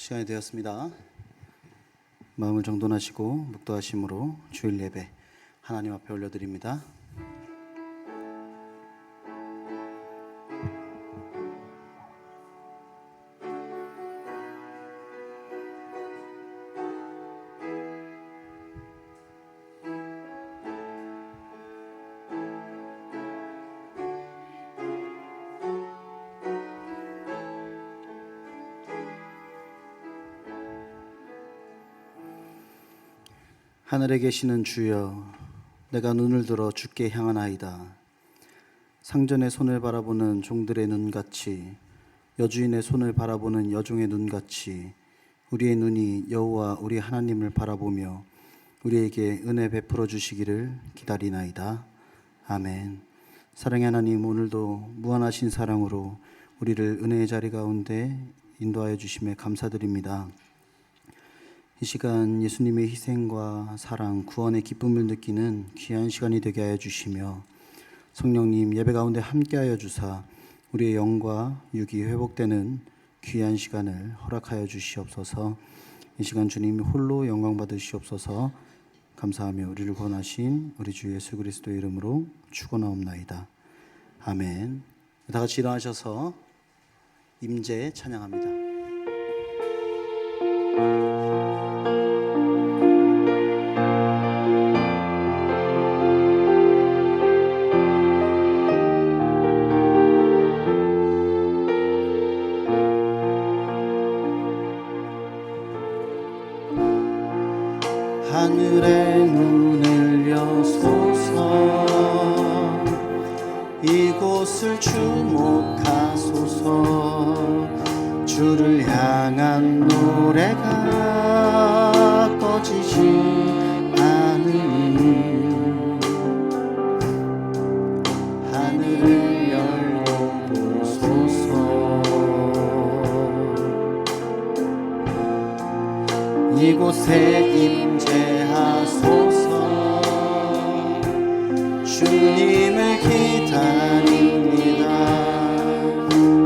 시간이 되었습니다. 마음을 정돈하시고 묵도하심으로 주일 예배 하나님 앞에 올려드립니다. 하늘에 계시는 주여, 내가 눈을 들어 주께 향하나이다. 상전의 손을 바라보는 종들의 눈같이, 여주인의 손을 바라보는 여종의 눈같이 우리의 눈이 여호와 우리 하나님을 바라보며 우리에게 은혜 베풀어 주시기를 기다리나이다. 아멘. 사랑의 하나님, 오늘도 무한하신 사랑으로 우리를 은혜의 자리 가운데 인도하여 주심에 감사드립니다. 이 시간 예수님의 희생과 사랑, 구원의 기쁨을 느끼는 귀한 시간이 되게 하여 주시며, 성령님 예배 가운데 함께하여 주사 우리의 영과 육이 회복되는 귀한 시간을 허락하여 주시옵소서. 이 시간 주님이 홀로 영광 받으시옵소서. 감사하며 우리를 구원하신 우리 주 예수 그리스도의 이름으로 축원하옵나이다. 아멘. 다 같이 일어나셔서 임재 찬양합니다. 하늘의 문을 여소서, 이곳을 주목하소서. 주를 향한 노래가 꺼지지 않으니 하늘을 열어보소서. 이곳에 임재하소서. 주님을 기다립니다.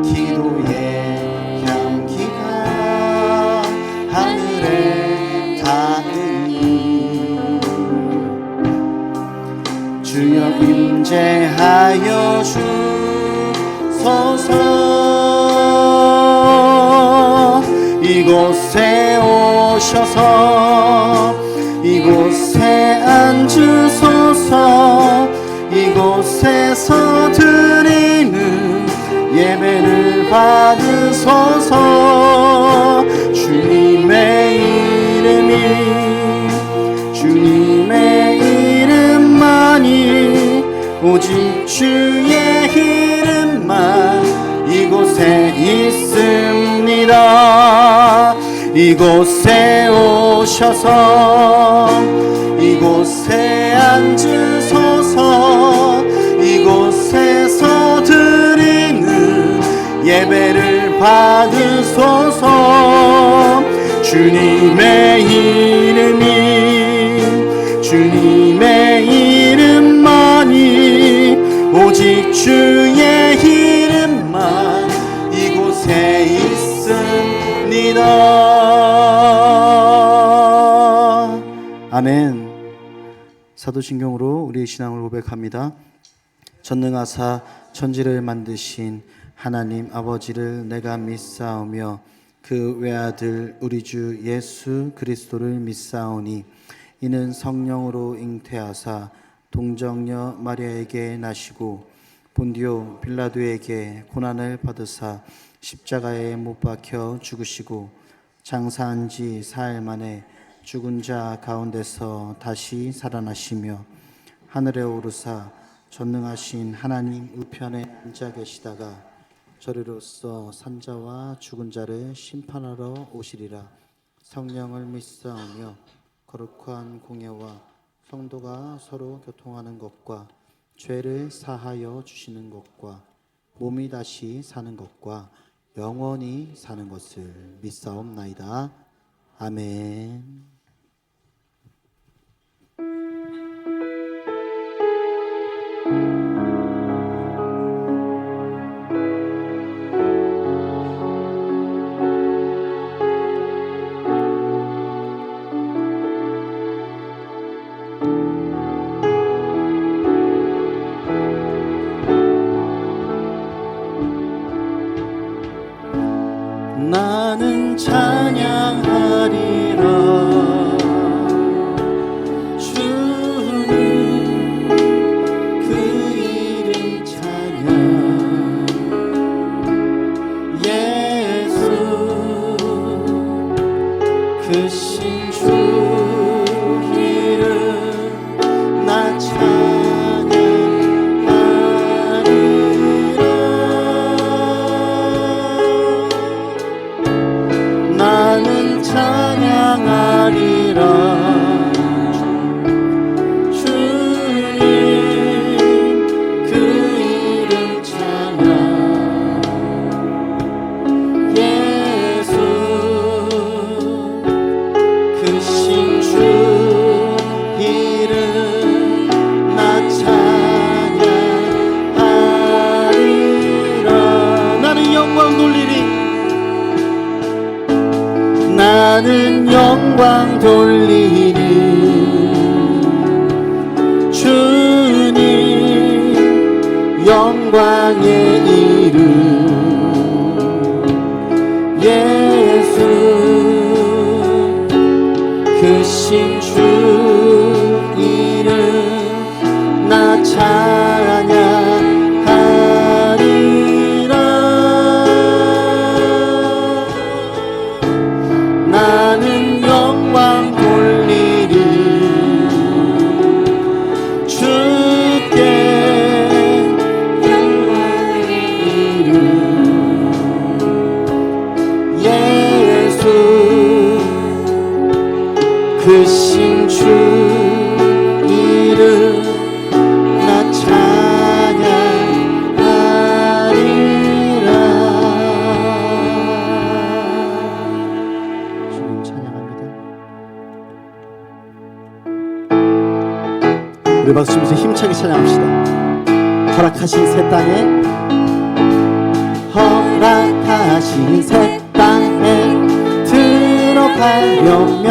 기도의 향기가 하늘에 닿으니 주여 임재하여 주소서. 이곳에 오셔서 이곳에 앉으소서. 이곳에서 드리는 예배를 받으소서. 주님의 이름만이, 오직 주의 이름만 이곳에 있습니다. 이곳에 오셔서 이곳에 앉으소서. 이곳에서 드리는 예배를 받으소서. 주님의 이름만이, 오직 주의 이름만 이곳에 있습니다. 아멘. 사도신경으로 우리의 신앙을 고백합니다. 전능하사 천지를 만드신 하나님 아버지를 내가 믿사오며 그 외아들 우리 주 예수 그리스도를 믿사오니 이는 성령으로 잉태하사 동정녀 마리아에게 나시고 본디오 빌라도에게 고난을 받으사 십자가에 못 박혀 죽으시고 장사한 지 사흘 만에 죽은 자 가운데서 다시 살아나시며 하늘에 오르사 전능하신 하나님 우편에 앉아 계시다가 저리로서 산자와 죽은 자를 심판하러 오시리라. 성령을 믿사오며 거룩한 공예와 성도가 서로 교통하는 것과 죄를 사하여 주시는 것과 몸이 다시 사는 것과 영원히 사는 것을 믿사옵나이다. 아멘. 나는 찬양하리라. 주님 그 이름 찬양. 예수 그 신주 이름 나 찬양하리라. 나는 찬양하리라. 주님 그 이름 찬양. 예수 그 신주 이름 나 찬양하리라. 나는 영광 돌리리. 나는 영광 돌리리. 주님 영광의 이름. 예수 그 신주 이름 나 찬양하리라. 나는 영광 돌리리. 주께 영광의 이름. 예수 그 신주 이름 나 찬양하리라. 주님 찬양합니다. 우리 박수 치면서 힘차게 찬양합시다. 허락하신 새 땅에, 허락하신 새 땅에 들어가려면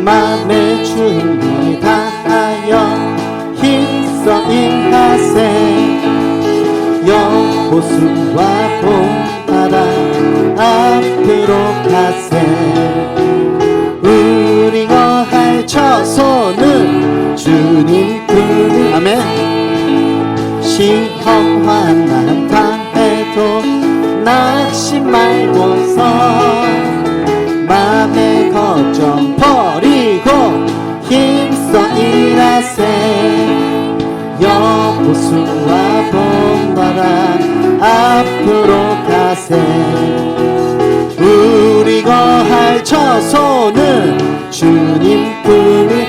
맘의 준비 다하여 힘써 일하세. 여호수아 본바다 앞으로 가세. 우리 거할 처소는 주님 뿐이. 아멘. 시험 환난 당해도 낙심 말고서 맘의 걱정 버리고 힘써 일하세. 여호수아 본바다 앞으로 가세. 우리 거할 처소는 주님뿐이.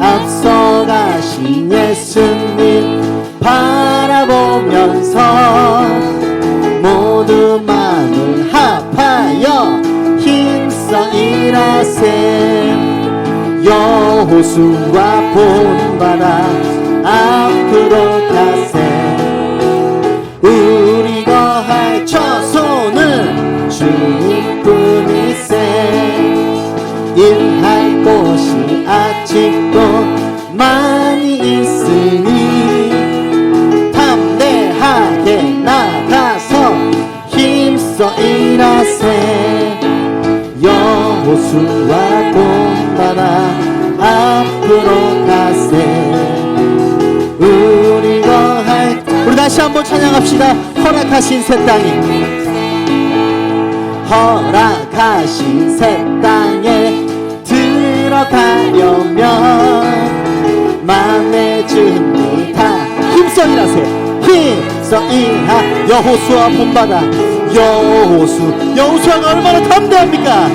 앞서가신 예수님 바라보면서 모두 마음을 합하여 힘써 일하세. 여호수아 본바다 앞으로 가세. 우리 거할 처소는 주님뿐이세. 일할 곳이 아직도 많이 있으니 담대하게 나가서 힘써 일하세. 여호수아 본바다 앞으로 가세. 우리 다시 한번 찬양합시다. 허락하신 새 땅에, 허락하신 새 땅에 들어가려면 맘의 준비 다 힘써 일하세요. 힘써 일하. 여호수아 본바다. 여호수아가 얼마나 담대합니까?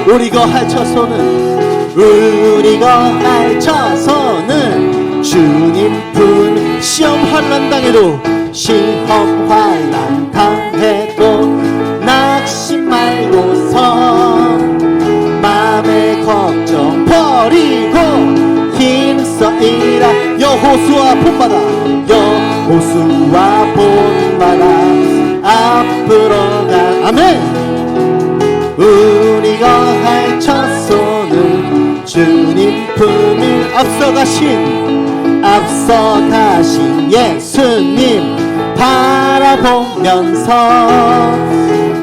우리 거할 처소는 주님뿐. 시험 환난 당해도 낙심 말고서 맘의 걱정 버리고 힘써 일하. 여호수아 본바다 앞으로 가. 아멘. 우리 거할 처소는 주님 품을 앞서가신 예수님 바라 바라보면서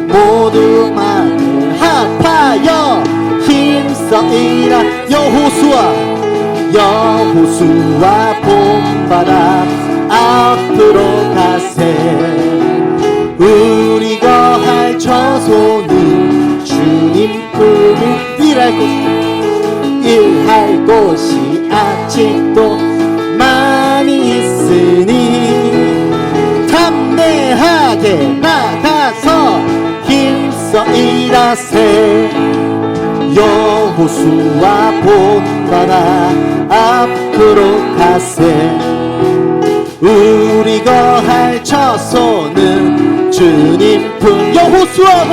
모두 마음을 합하여 힘써이라. 여호수아 본바다 앞으로 가세. 우리 거할 저소는 주님 품을 일할 곳이 아직도 많이 있으니 담대하게 나가서 힘써 일하세. 여호수아 본바다 앞으로 가세. 우리 거할 저소는 주님 품. 여호수아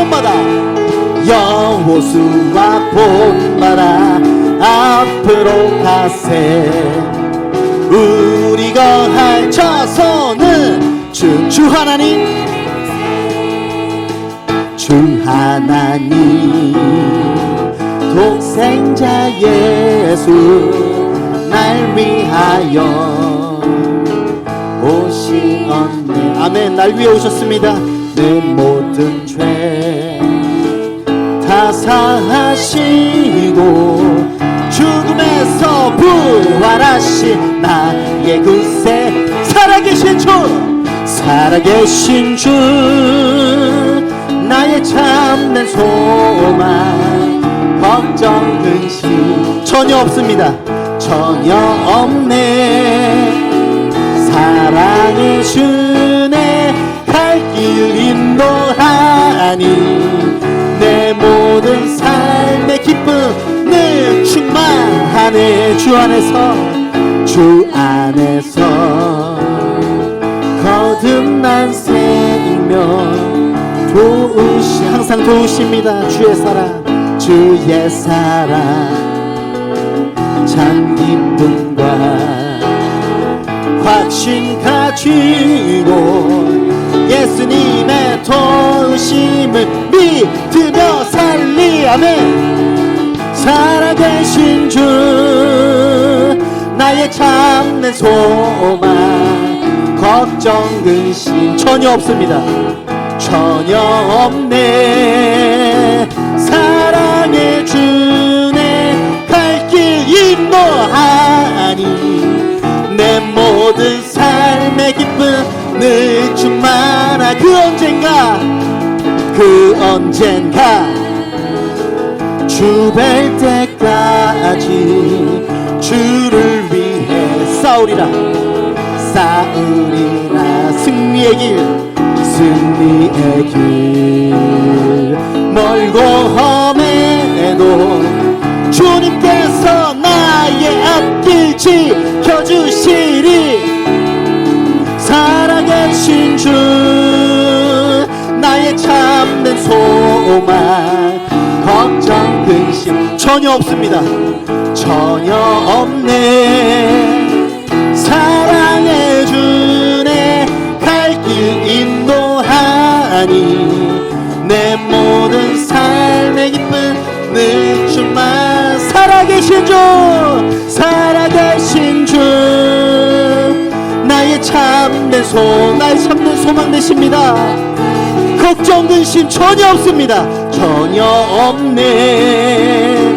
본바다 앞으로 가세. 우리 거할 저소는 주 하나님 독생자 예수 날 위하여 오시었네. 아멘. 날 위해 오셨습니다. 내 모든 죄 다 사하시고 죽음에서 부활하신 나의 구세. 살아계신 주 나의 참된 소망. 걱정 근심 전혀 없습니다. 전혀 없네. 사랑의 주네 갈 길 인도하니 내 모든 삶의 기쁨을 충만하네. 주 안에서 거듭난 생명 항상 도우십니다. 주의 사랑 참 기쁨과 확신 가지고 예수님의 도우심을 믿으며 살리. 아멘. 살아계신 주 나의 참된 소망. 걱정 근심 전혀 없습니다. 전혀 없네. 사랑의 주네 갈 길 인도하니 내 모든 삶의 기쁨을 충만하. 그 언젠가 주 뵐 때까지 주를 위해 싸우리라. 승리의 길 멀고 험해도 주님께서 나의 앞길 지켜주시리. 살아계신 주 나의 참된 소망. 걱정 근심 전혀 없습니다. 전혀 없네. 사랑의 주네 갈 길 인도하니 내 모든 삶의 기쁨을 충만. 살아계신 주 나의 참된 소망 되십니다. 걱정 근심 전혀 없습니다. 전혀 없네.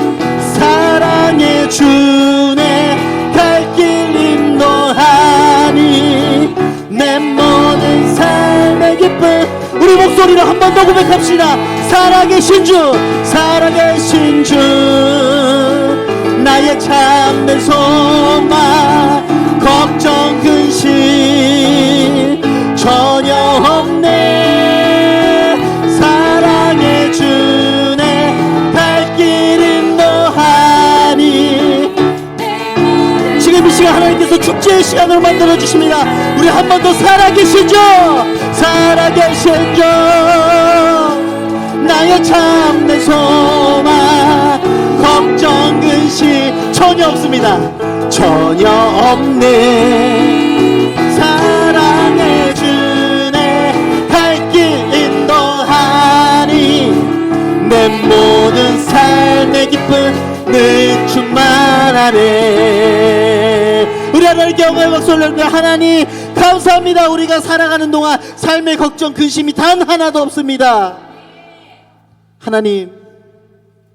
사랑의 주네 갈 길 인도하니 내 모든 삶의 기쁨. 우리 목소리로 한 번 더 고백합시다. 살아계신 주 나의 참된 소망. 걱정 근심 전혀 없네. 사랑의 주네 갈 길 인도하니. 지금 이 시간 하나님께서 축제의 시간으로 만들어 주십니다. 우리 한 번 더 살아계신 주 나의 참된 소망. 걱정 근심 전혀 없습니다. 전혀 없네. 사랑의 주네 갈 길 인도하니 내 모든 삶의 기쁨을 충만하네. 우리 할렐루야를 경외의 박수를 올립니다. 하나님 감사합니다. 우리가 살아가는 동안 삶의 걱정 근심이 단 하나도 없습니다. 하나님,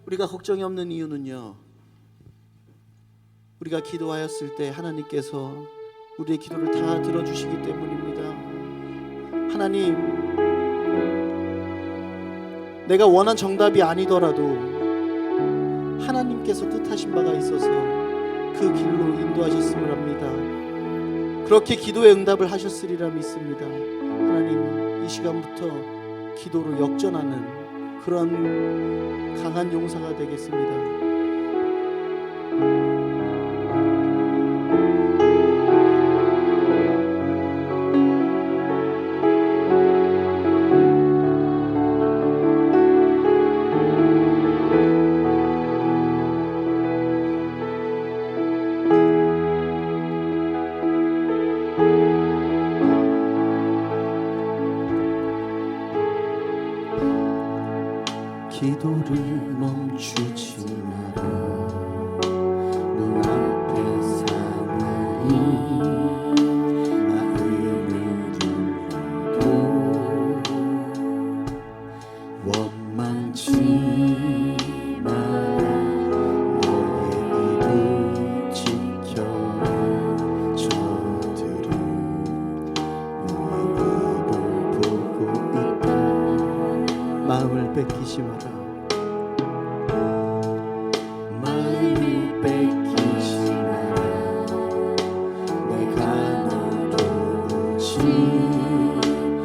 우리가 걱정이 없는 이유는요, 우리가 기도하였을 때 하나님께서 우리의 기도를 다 들어주시기 때문입니다. 하나님, 내가 원한 정답이 아니더라도 하나님께서 뜻하신 바가 있어서 그 길로 인도하셨음을 합니다. 그렇게 기도의 응답을 하셨으리라 믿습니다. 하나님, 이 시간부터 기도로 역전하는 그런 강한 용사가 되겠습니다. 기도를 멈추지 마라. 눈앞의 상황이 마음을 눌러도 원망치 마라. 너의 입을 지켜라. 저들은 너의 입을 보고 있다. 마음을 뺏기지 마라. 마음을 뺏기지 마라. 내가 널 돌보지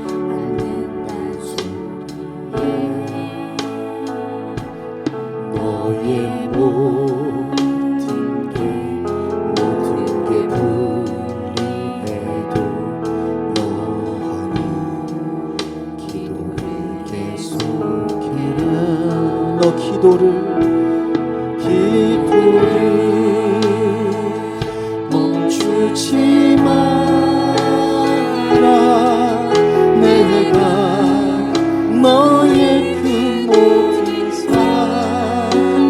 않는단 소리에 너의 모든 게 불리해도 너는 기도를 계속해라. 너 기도를 멈추지 마라. 내가 너의 그 모든 상황을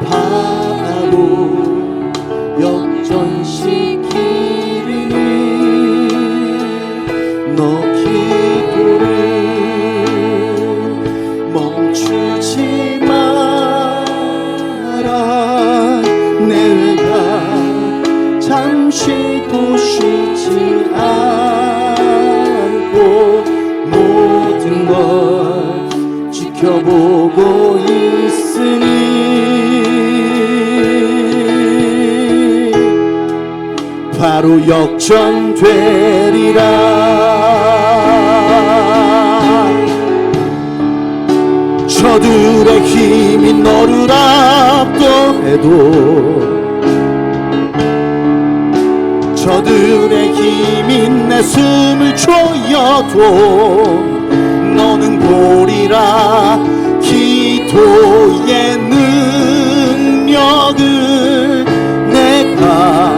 바로 역전시키리니 너 기도를 멈추지 내가 잠시도 쉬지 않고 모든 걸 지켜보고 있으니 바로 역전되리라. 저들의 힘이 너를 압도해도 저들의 힘이 내 숨을 조여도 너는 보리라. 기도의 능력을 내가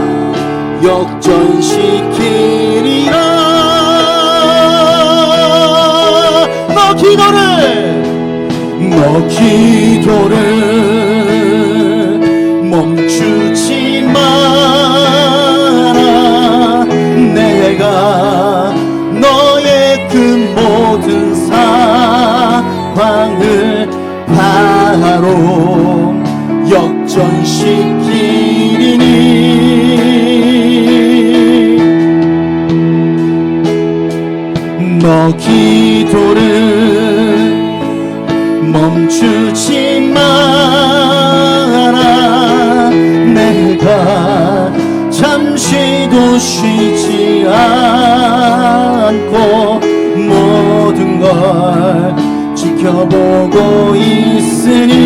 역전시키리라. 너 기도를 멈추지 마라. 내가 너의 그 모든 상황을 바로 역전시키리니 너 기도를 멈추지 마라. 내가 잠시도 쉬지 않고 모든 걸 지켜보고 있으니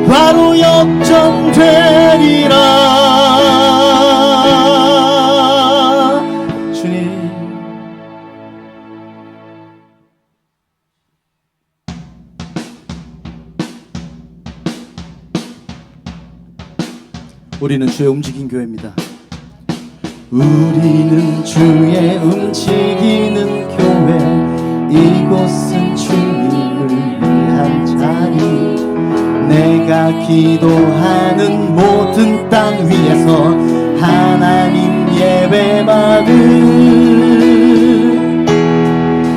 바로 역전되리라. 우리는 주의 움직인 교회입니다. 우리는 주의 움직이는 교회. 이곳은 주님을 위한 자리. 내가 기도하는 모든 땅 위에서 하나님 예배받을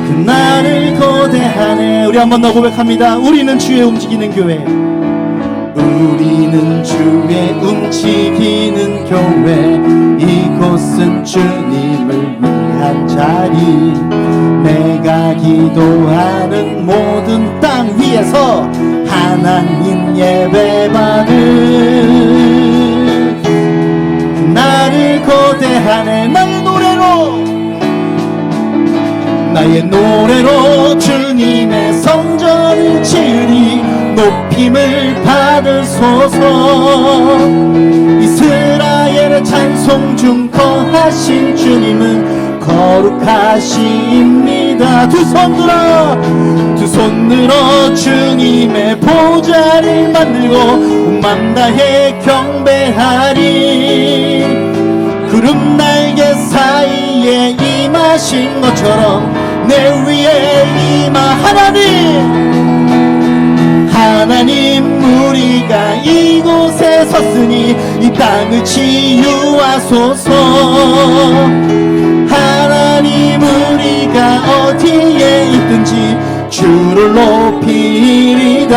그날을 거대하네. 우리 한 번 더 고백합니다. 우리는 주의 움직이는 교회, 우리는 주의 움직이는 교회, 이곳은 주님을 위한 자리. 내가 기도하는 모든 땅 위에서 하나님 예배받을 나를 거대하네. 나의 노래로 주님의 성전을 지으리. 높임을 받으소서. 이스라엘의 찬송 중 거하신 주님은 거룩하십니다. 두 손 들어 주님의 보좌를 만들고 온 맘 다해 경배하리. 구름 날개 사이에 임하신 것처럼 내 위에 임하 하나님, 우리가 이곳에 섰으니 이 땅을 치유하소서. 하나님, 우리가 어디에 있든지 주를 높이리다.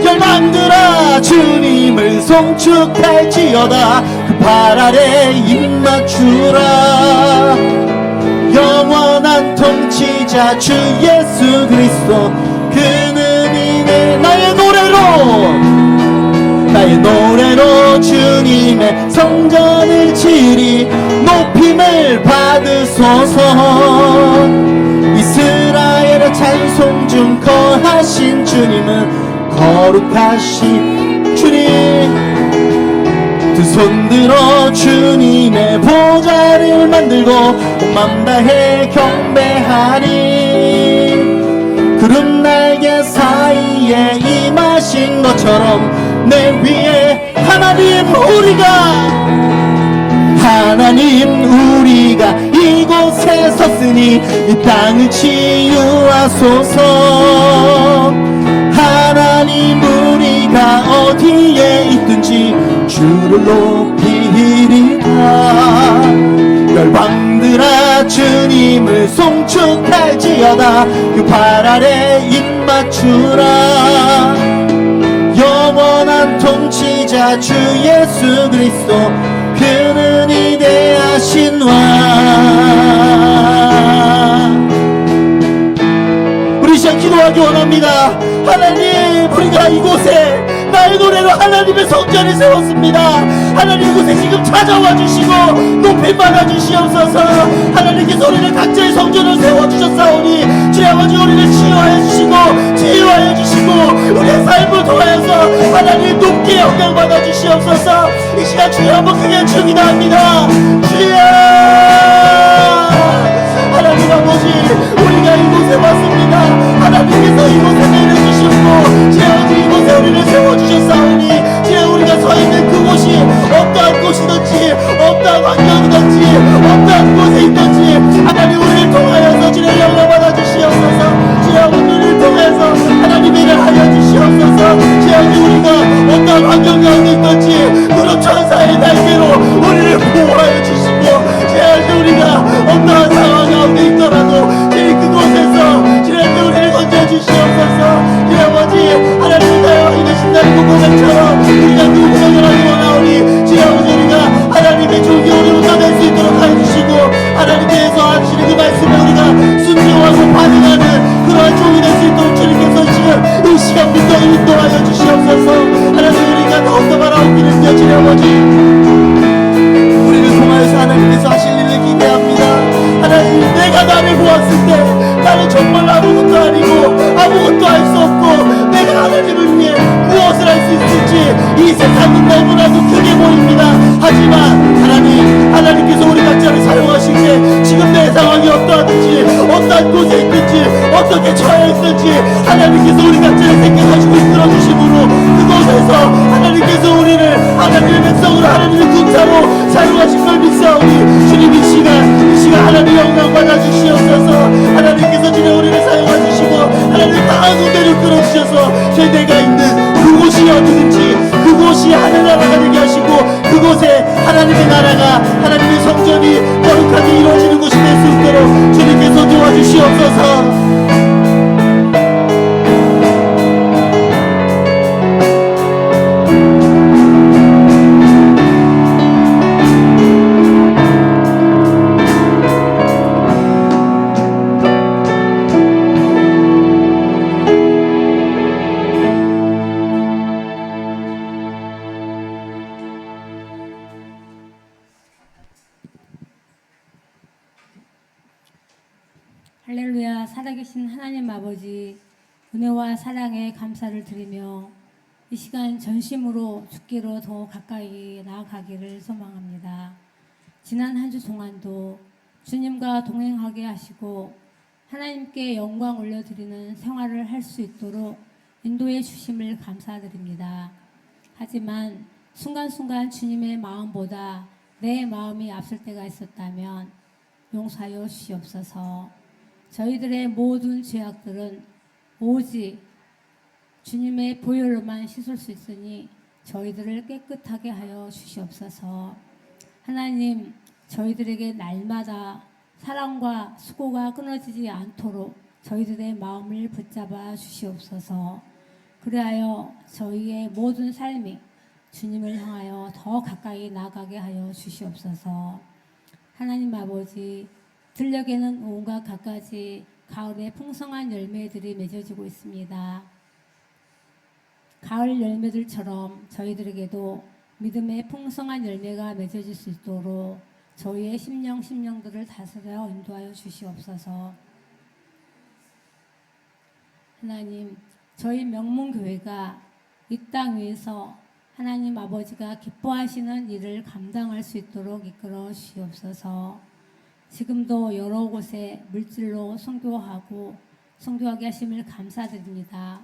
열방들아 주님을 송축할지어다. 그 발 아래 입 맞추라. 영원한 통치자 주 예수 그리스도, 그는 이내 나의 노래로 주님의 성전을 지으리. 높임을 받으소서. 이스라엘의 찬송 중 거하신 주님은 거룩하신 주님. 두 손 들어 주님의 보좌를 만들고 온 맘 다해 경배하리. 구름 날개 사이에 임하신 것처럼 내 위에 하나님, 우리가 이곳에 섰으니 이 땅을 치유하소서. 하나님, 우리가 어디에 있든지 주를 높이리라. 열방들아 주님을 송축할지어다. 그 발 아래 입 맞추라. 영원한 통치자 주 예수 그리스도, 그는 위대하신 왕. 우리 시간 기도하기 원합니다. 하나님, 우리가 이곳에 나의 노래로 하나님의 성전을 세웠습니다. 하나님, 이곳에 지금 찾아와 주시고 높임 받아 주시옵소서. 하나님께서 우리를 각자의 성전을 세워주셨사오니 주의 아버지, 우리를 치유하여 주시고 우리의 삶을 통하여서 하나님 높게 영광 받아 주시옵소서. 이 시간 주여 한번 크게 축이나합니다. 주여, 하나님 아버지, 우리가 이곳에 왔습니다. 하나님께서 이곳에 내려주시고 주의 아버지, 이곳에 우리를 세워주셨사오니 주의, 우리가 서 있는 그곳이 어떠한 곳이든지 어떠한 환경이든지 어떠한 곳에 있든지 하나님, 우리를 통하여서 주의 영광 받아 주시옵소서. 주의 아버지를 통해서 하나님 일을 하여 주시옵소서. 주의 아버지, 우리가 어떠한 환경 가운데 있든지 무릎 천사의 날개로 우리를 보호하여 주시고, 주의 아버지, 우리가 어떠한 상황 가운데 있더라도 주의 그곳에서 주의 아버지, 우리를 건져 주시옵소서. 주의 아버지, 하나님을 따라 이는 신나는 고백처럼 우리가 누구나 전하기 원하오니 주의 아버지, 우리가 하나님의 종이 우리로 나갈 수 있도록 하여 주시고, 하나님께서 하시는 그 말씀에 우리가 순종하고 반응하는 그러한 종이 될 수 있도록 주님께서 지금 이 시간부터 인도하여 주시옵소서. 하나님, 우리가 더욱더 바라옵기를 주의 아버지, 우리를 통하여서 하나님께서 하실 일을 기대합니다. 하나님, 내가 나를 보았을 때 나는 정말 아무것도 아니고 아무것도 할 수 없고 내가 하나님을 위해 무엇을 할 수 있을지 이 세상은 너무나도 크게 보입니다. 하지만 하나님께서 우리 각자를 사용하실 때 지금 내 상황이 어떠하든지 어떠한 곳에 있든지 어떻게 처해 있든지 하나님께서 우리 각자를 생각하시고 이끌어 주심으로 그곳에서 하나님께서 우리를 하나님의 백성으로 하나님의 군사로 사용하신 걸 믿사오니 주님, 이 시간 하나님 영광 받아 주시옵소서. 하나님께서 주님 우리를 사용해 주시고 하나님 강한 군대를 끌어주셔서 저희 내가 할렐루야. 살아계신 하나님 아버지, 은혜와 사랑에 감사를 드리며 이 시간 전심으로 주께로 더 가까이 나아가기를 소망합니다. 지난 한 주 동안도 주님과 동행하게 하시고 하나님께 영광 올려드리는 생활을 할 수 있도록 인도해 주심을 감사드립니다. 하지만 순간순간 주님의 마음보다 내 마음이 앞설 때가 있었다면 용서하여 주시옵소서. 저희들의 모든 죄악들은 오직 주님의 보혈로만 씻을 수 있으니 저희들을 깨끗하게 하여 주시옵소서. 하나님, 저희들에게 날마다 사랑과 수고가 끊어지지 않도록 저희들의 마음을 붙잡아 주시옵소서. 그리하여 저희의 모든 삶이 주님을 향하여 더 가까이 나가게 하여 주시옵소서. 하나님 아버지, 들녘에는 온갖 갖가지 가을의 풍성한 열매들이 맺어지고 있습니다. 가을 열매들처럼 저희들에게도 믿음의 풍성한 열매가 맺어질 수 있도록 저희의 심령들을 다스려 인도하여 주시옵소서. 하나님, 저희 명문교회가 이 땅 위에서 하나님 아버지가 기뻐하시는 일을 감당할 수 있도록 이끌어 주시옵소서. 지금도 여러 곳에 물질로 선교하게 하심을 감사드립니다.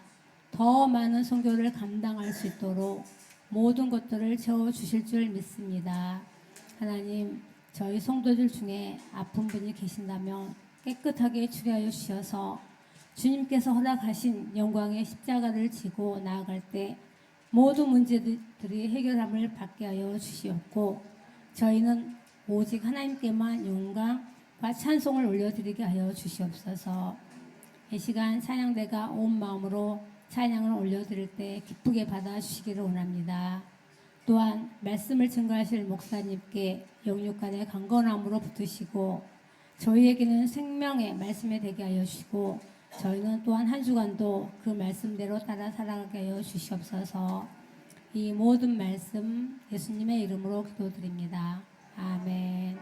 더 많은 선교를 감당할 수 있도록 모든 것들을 채워주실 줄 믿습니다. 하나님, 저희 성도들 중에 아픈 분이 계신다면 깨끗하게 치료하여 주셔서 주님께서 허락하신 영광의 십자가를 지고 나아갈 때 모든 문제들이 해결함을 받게 하여 주시옵고 저희는 오직 하나님께만 영광과 찬송을 올려드리게 하여 주시옵소서. 이 시간 찬양대가 온 마음으로 찬양을 올려드릴 때 기쁘게 받아주시기를 원합니다. 또한 말씀을 증거하실 목사님께 영육간의 강건함으로 붙으시고 저희에게는 생명의 말씀에 되게 하여 주시고 저희는 또한 한 주간도 그 말씀대로 따라 살아가게 하여 주시옵소서. 이 모든 말씀 예수님의 이름으로 기도드립니다. 아멘.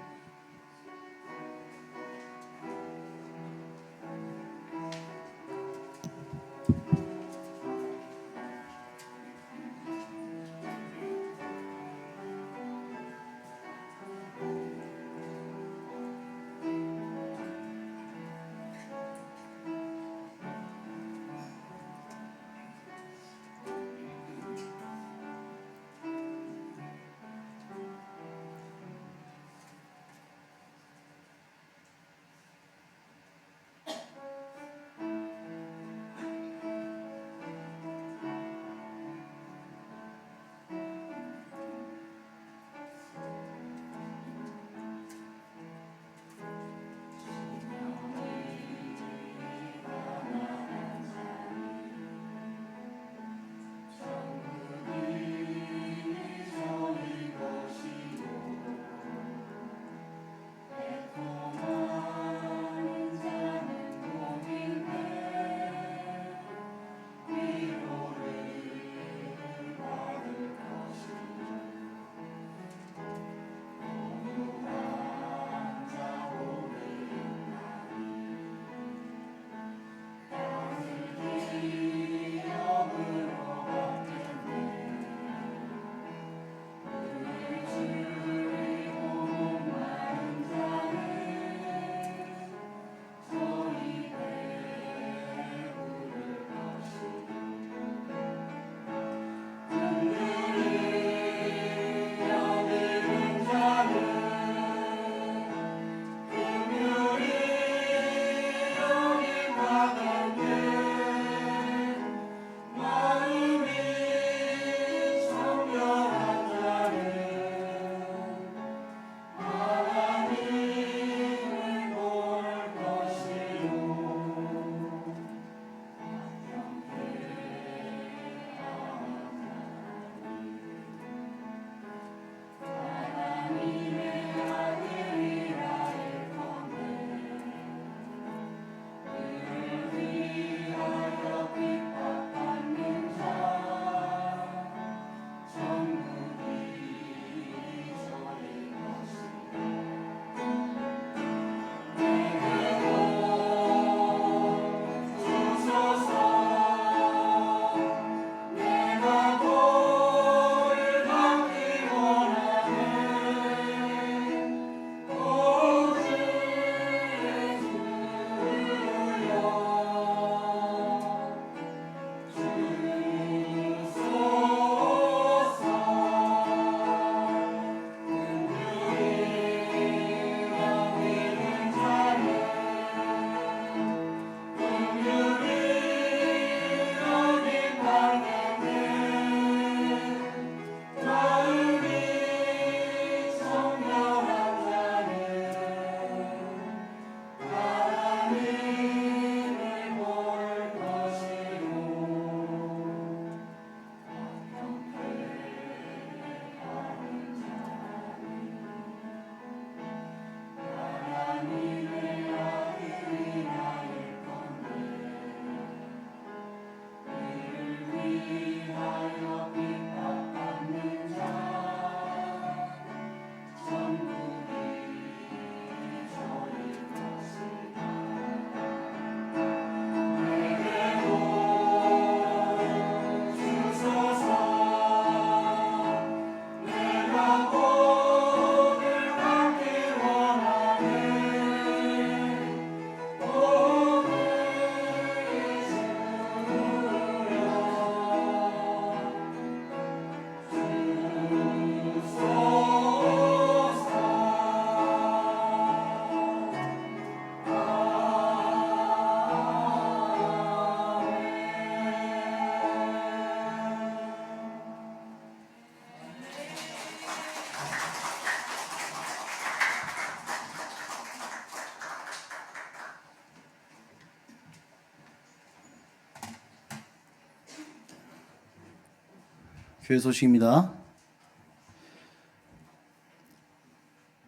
교회 소식입니다.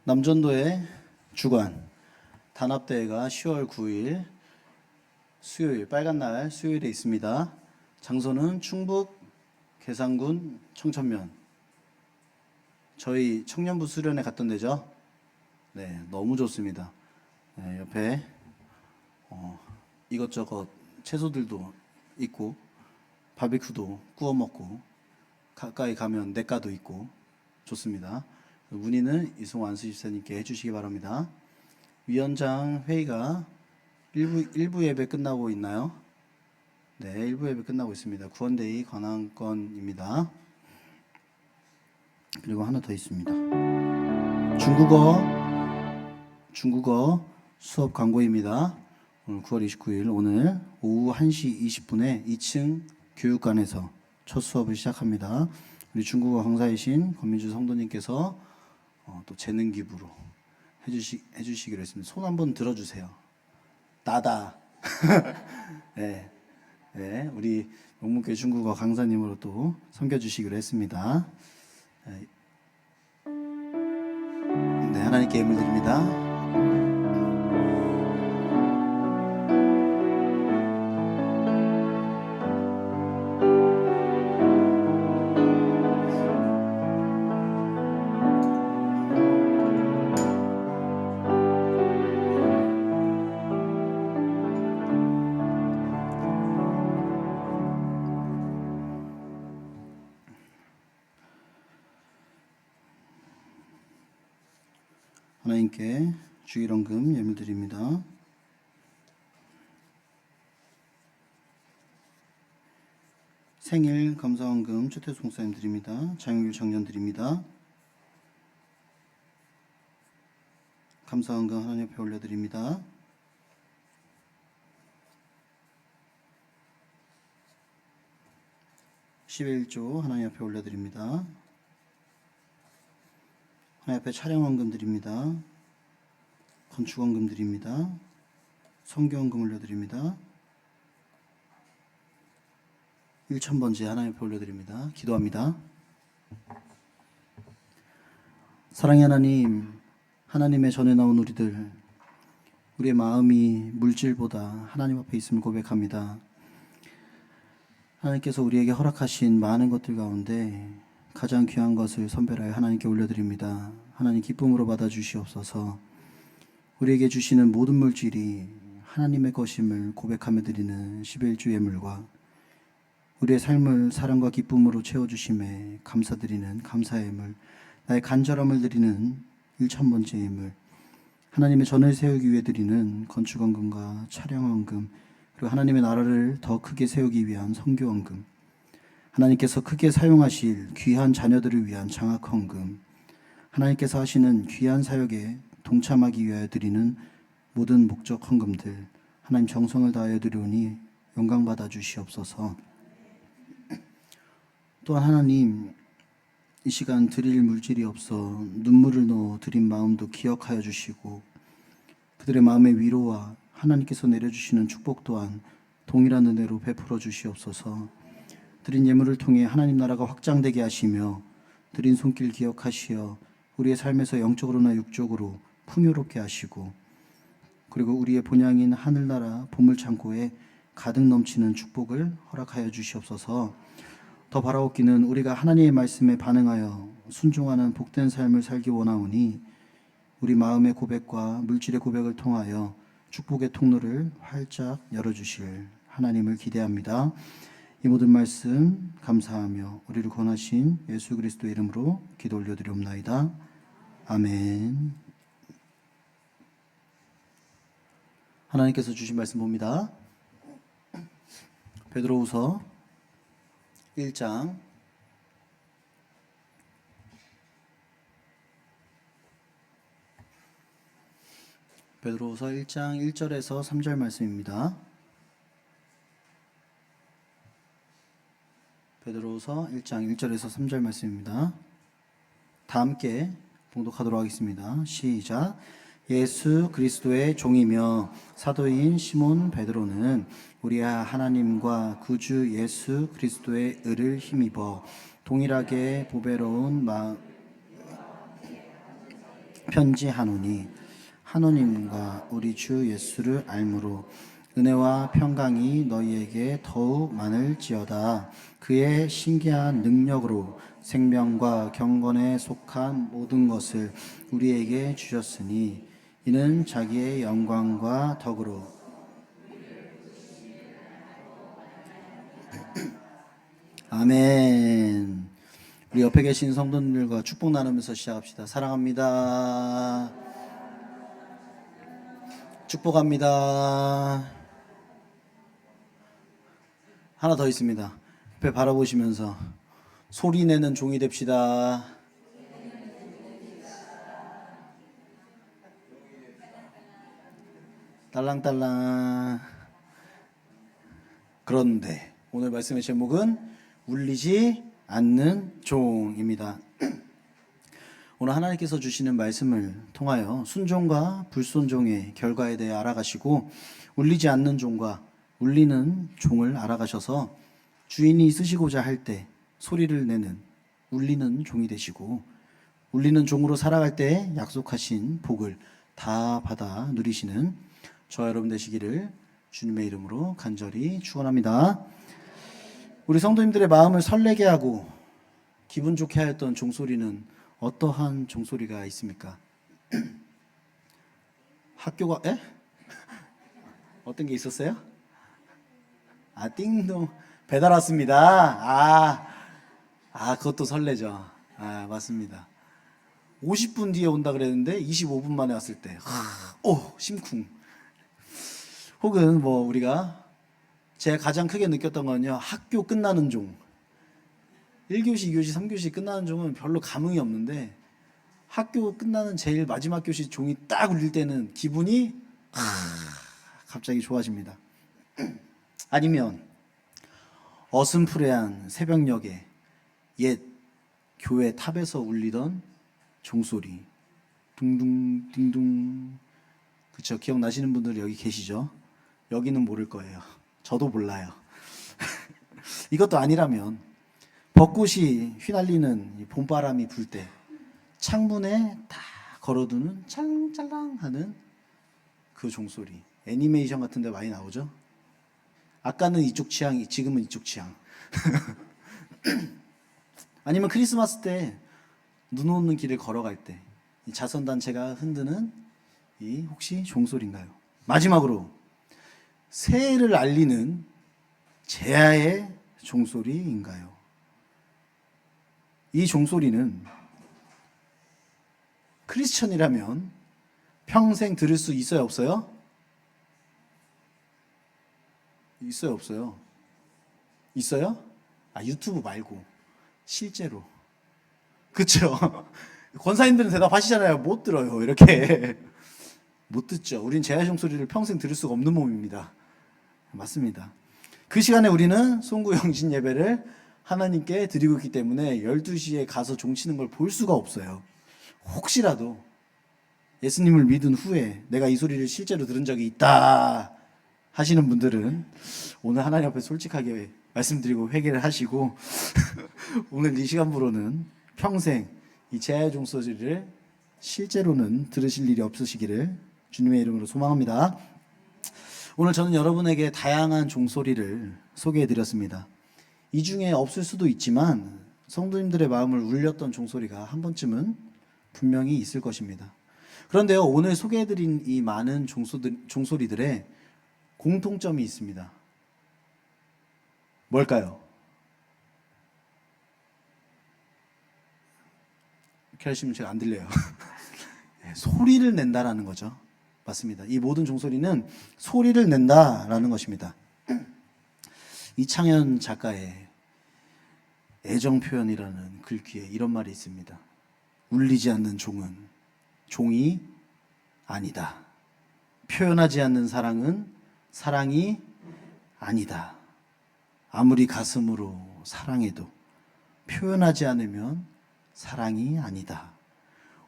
남전도의 주관 단합대회가 10월 9일 수요일, 빨간 날 수요일에 있습니다. 장소는 충북 계산군 청천면. 저희 청년부 수련회 갔던 데죠. 네, 너무 좋습니다. 네, 옆에 이것저것 채소들도 있고 바비큐도 구워 먹고 가까이 가면 냇가도 있고 좋습니다. 문의는 이승호 안수집사님께 해주시기 바랍니다. 위원장 회의가 1부 예배 끝나고 있나요? 네, 1부 예배 끝나고 있습니다. 구원데이 관한권입니다. 그리고 하나 더 있습니다. 중국어 수업 광고입니다. 오늘 9월 29일 오늘 오후 1시 20분에 2층 교육관에서 첫 수업을 시작합니다. 우리 중국어 강사이신 권민주 성도님께서 또 재능 기부로 해주시기로 했습니다. 손 한번 들어주세요. 나다. 네, 네, 우리 영문교회 중국어 강사님으로 또 섬겨주시기로 했습니다. 네, 하나님께 예물 드립니다. 하나님께 주일원금 예물 드립니다. 생일 감사원금 최태수 목사님 드립니다. 장영길 청년 드립니다. 감사원금 하나님 앞에 올려드립니다. (11조) 하나님 앞에 올려드립니다. 하나님 앞에 촬영원금 드립니다. 건축원금 드립니다. 성교원금 올려드립니다. 1,000번째 하나님 앞에 올려드립니다. 기도합니다. 사랑의 하나님, 하나님의 전에 나온 우리의 마음이 물질보다 하나님 앞에 있음을 고백합니다. 하나님께서 우리에게 허락하신 많은 것들 가운데 가장 귀한 것을 선별하여 하나님께 올려드립니다. 하나님 기쁨으로 받아주시옵소서. 우리에게 주시는 모든 물질이 하나님의 것임을 고백하며 드리는 11주 예물과 우리의 삶을 사랑과 기쁨으로 채워주심에 감사드리는 감사의 예물, 나의 간절함을 드리는 1,000번째 예물, 하나님의 전을 세우기 위해 드리는 건축원금과 촬영원금, 그리고 하나님의 나라를 더 크게 세우기 위한 선교원금, 하나님께서 크게 사용하실 귀한 자녀들을 위한 장학헌금, 하나님께서 하시는 귀한 사역에 동참하기 위하여 드리는 모든 목적 헌금들, 하나님 정성을 다하여 드리오니 영광받아 주시옵소서. 또한 하나님, 이 시간 드릴 물질이 없어 눈물을 넣어 드린 마음도 기억하여 주시고 그들의 마음의 위로와 하나님께서 내려주시는 축복 또한 동일한 은혜로 베풀어 주시옵소서. 드린 예물을 통해 하나님 나라가 확장되게 하시며 드린 손길 기억하시어 우리의 삶에서 영적으로나 육적으로 풍요롭게 하시고 그리고 우리의 본향인 하늘나라 보물창고에 가득 넘치는 축복을 허락하여 주시옵소서. 더 바라옵기는 우리가 하나님의 말씀에 반응하여 순종하는 복된 삶을 살기 원하오니 우리 마음의 고백과 물질의 고백을 통하여 축복의 통로를 활짝 열어주실 하나님을 기대합니다. 이 모든 말씀 감사하며 우리를 권하신 예수 그리스도의 이름으로 기도 올려드리옵나이다. 아멘. 하나님께서 주신 말씀 봅니다. 베드로후서 1장 1절에서 3절 말씀입니다. 베드로후서 1장 1절에서 3절 말씀입니다. 다 함께 봉독하도록 하겠습니다. 시작. 예수 그리스도의 종이며 사도인 시몬 베드로는 우리 하나님과 구주 예수 그리스도의 의를 힘입어 동일하게 보배로운 마음 편지하노니 하노님과 우리 주 예수를 알므로 은혜와 평강이 너희에게 더욱 많을지어다. 그의 신기한 능력으로 생명과 경건에 속한 모든 것을 우리에게 주셨으니 이는 자기의 영광과 덕으로 아멘. 우리 옆에 계신 성도님들과 축복 나누면서 시작합시다. 사랑합니다. 축복합니다. 하나 더 있습니다. 옆에 바라보시면서 소리 내는 종이 됩시다. 딸랑딸랑. 그런데 오늘 말씀의 제목은 울리지 않는 종입니다. 오늘 하나님께서 주시는 말씀을 통하여 순종과 불순종의 결과에 대해 알아가시고 울리지 않는 종과 울리는 종을 알아가셔서 주인이 있으시고자 할 때 소리를 내는 울리는 종이 되시고 울리는 종으로 살아갈 때 약속하신 복을 다 받아 누리시는 저와 여러분 되시기를 주님의 이름으로 간절히 축원합니다. 우리 성도님들의 마음을 설레게 하고 기분 좋게 하였던 종소리는 어떠한 종소리가 있습니까? 학교가 어떤 게 있었어요? 띵동 배달 왔습니다. 그것도 설레죠. 맞습니다. 50분 뒤에 온다 그랬는데 25분 만에 왔을 때 심쿵. 혹은 우리가 제가 가장 크게 느꼈던 건요, 학교 끝나는 종. 1교시, 2교시, 3교시 끝나는 종은 별로 감흥이 없는데 학교 끝나는 제일 마지막 교시 종이 딱 울릴 때는 기분이 갑자기 좋아집니다. 아니면 어슴푸레한 새벽녘에 옛 교회 탑에서 울리던 종소리 둥둥 딩둥. 그쵸? 기억나시는 분들 여기 계시죠? 여기는 모를 거예요. 저도 몰라요. 이것도 아니라면 벚꽃이 휘날리는 봄바람이 불 때 창문에 다 걸어두는 짤랑짤랑 하는 그 종소리. 애니메이션 같은 데 많이 나오죠? 아까는 이쪽 취향, 지금은 이쪽 취향. 아니면 크리스마스 때 눈 오는 길을 걸어갈 때 이 자선단체가 흔드는 이 혹시 종소리인가요? 마지막으로 새해를 알리는 제야의 종소리인가요? 이 종소리는 크리스천이라면 평생 들을 수 있어요, 없어요? 있어요, 없어요? 있어요? 유튜브 말고 실제로. 그쵸? 권사님들은 대답하시잖아요. 못 들어요. 이렇게 못 듣죠. 우린 제야 종소리를 평생 들을 수가 없는 몸입니다. 맞습니다. 그 시간에 우리는 송구영신 예배를 하나님께 드리고 있기 때문에 12시에 가서 종치는 걸 볼 수가 없어요. 혹시라도 예수님을 믿은 후에 내가 이 소리를 실제로 들은 적이 있다 하시는 분들은 오늘 하나님 앞에 솔직하게 말씀드리고 회개를 하시고 오늘 이 시간부로는 평생 이 제야의 종소리를 실제로는 들으실 일이 없으시기를 주님의 이름으로 소망합니다. 오늘 저는 여러분에게 다양한 종소리를 소개해드렸습니다. 이 중에 없을 수도 있지만 성도님들의 마음을 울렸던 종소리가 한 번쯤은 분명히 있을 것입니다. 그런데요, 오늘 소개해드린 이 많은 종소리들의 공통점이 있습니다. 뭘까요? 이렇게 하시면 제가 안 들려요. 소리를 낸다라는 거죠. 맞습니다. 이 모든 종소리는 소리를 낸다라는 것입니다. 이창현 작가의 애정 표현이라는 글귀에 이런 말이 있습니다. 울리지 않는 종은 종이 아니다. 표현하지 않는 사랑은 사랑이 아니다. 아무리 가슴으로 사랑해도 표현하지 않으면 사랑이 아니다.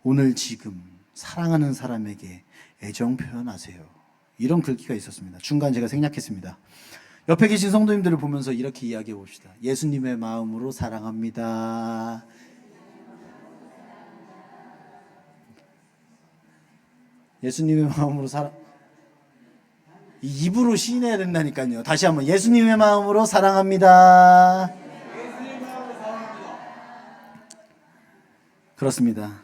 오늘 지금 사랑하는 사람에게 애정 표현하세요. 이런 글귀가 있었습니다. 중간 제가 생략했습니다. 옆에 계신 성도님들을 보면서 이렇게 이야기해 봅시다. 예수님의 마음으로 사랑합니다. 예수님의 마음으로 이 입으로 시인해야 된다니까요. 다시 한번 예수님의 마음으로 사랑합니다. 그렇습니다.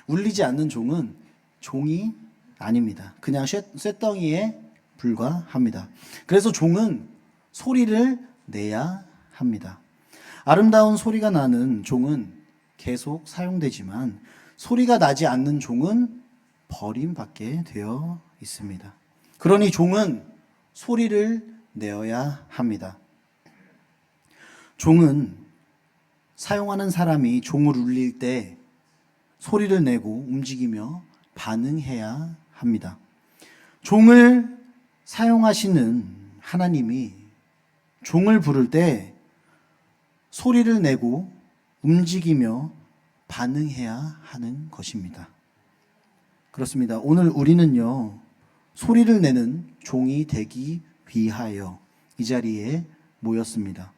울리지 않는 종은 종이 아닙니다. 그냥 쇳덩이에 불과합니다. 그래서 종은 소리를 내야 합니다. 아름다운 소리가 나는 종은 계속 사용되지만 소리가 나지 않는 종은 버림받게 되어 있습니다. 그러니 종은 소리를 내어야 합니다. 종은 사용하는 사람이 종을 울릴 때 소리를 내고 움직이며 반응해야 합니다. 종을 사용하시는 하나님이 종을 부를 때 소리를 내고 움직이며 반응해야 하는 것입니다. 그렇습니다. 오늘 우리는요, 소리를 내는 종이 되기 위하여 이 자리에 모였습니다.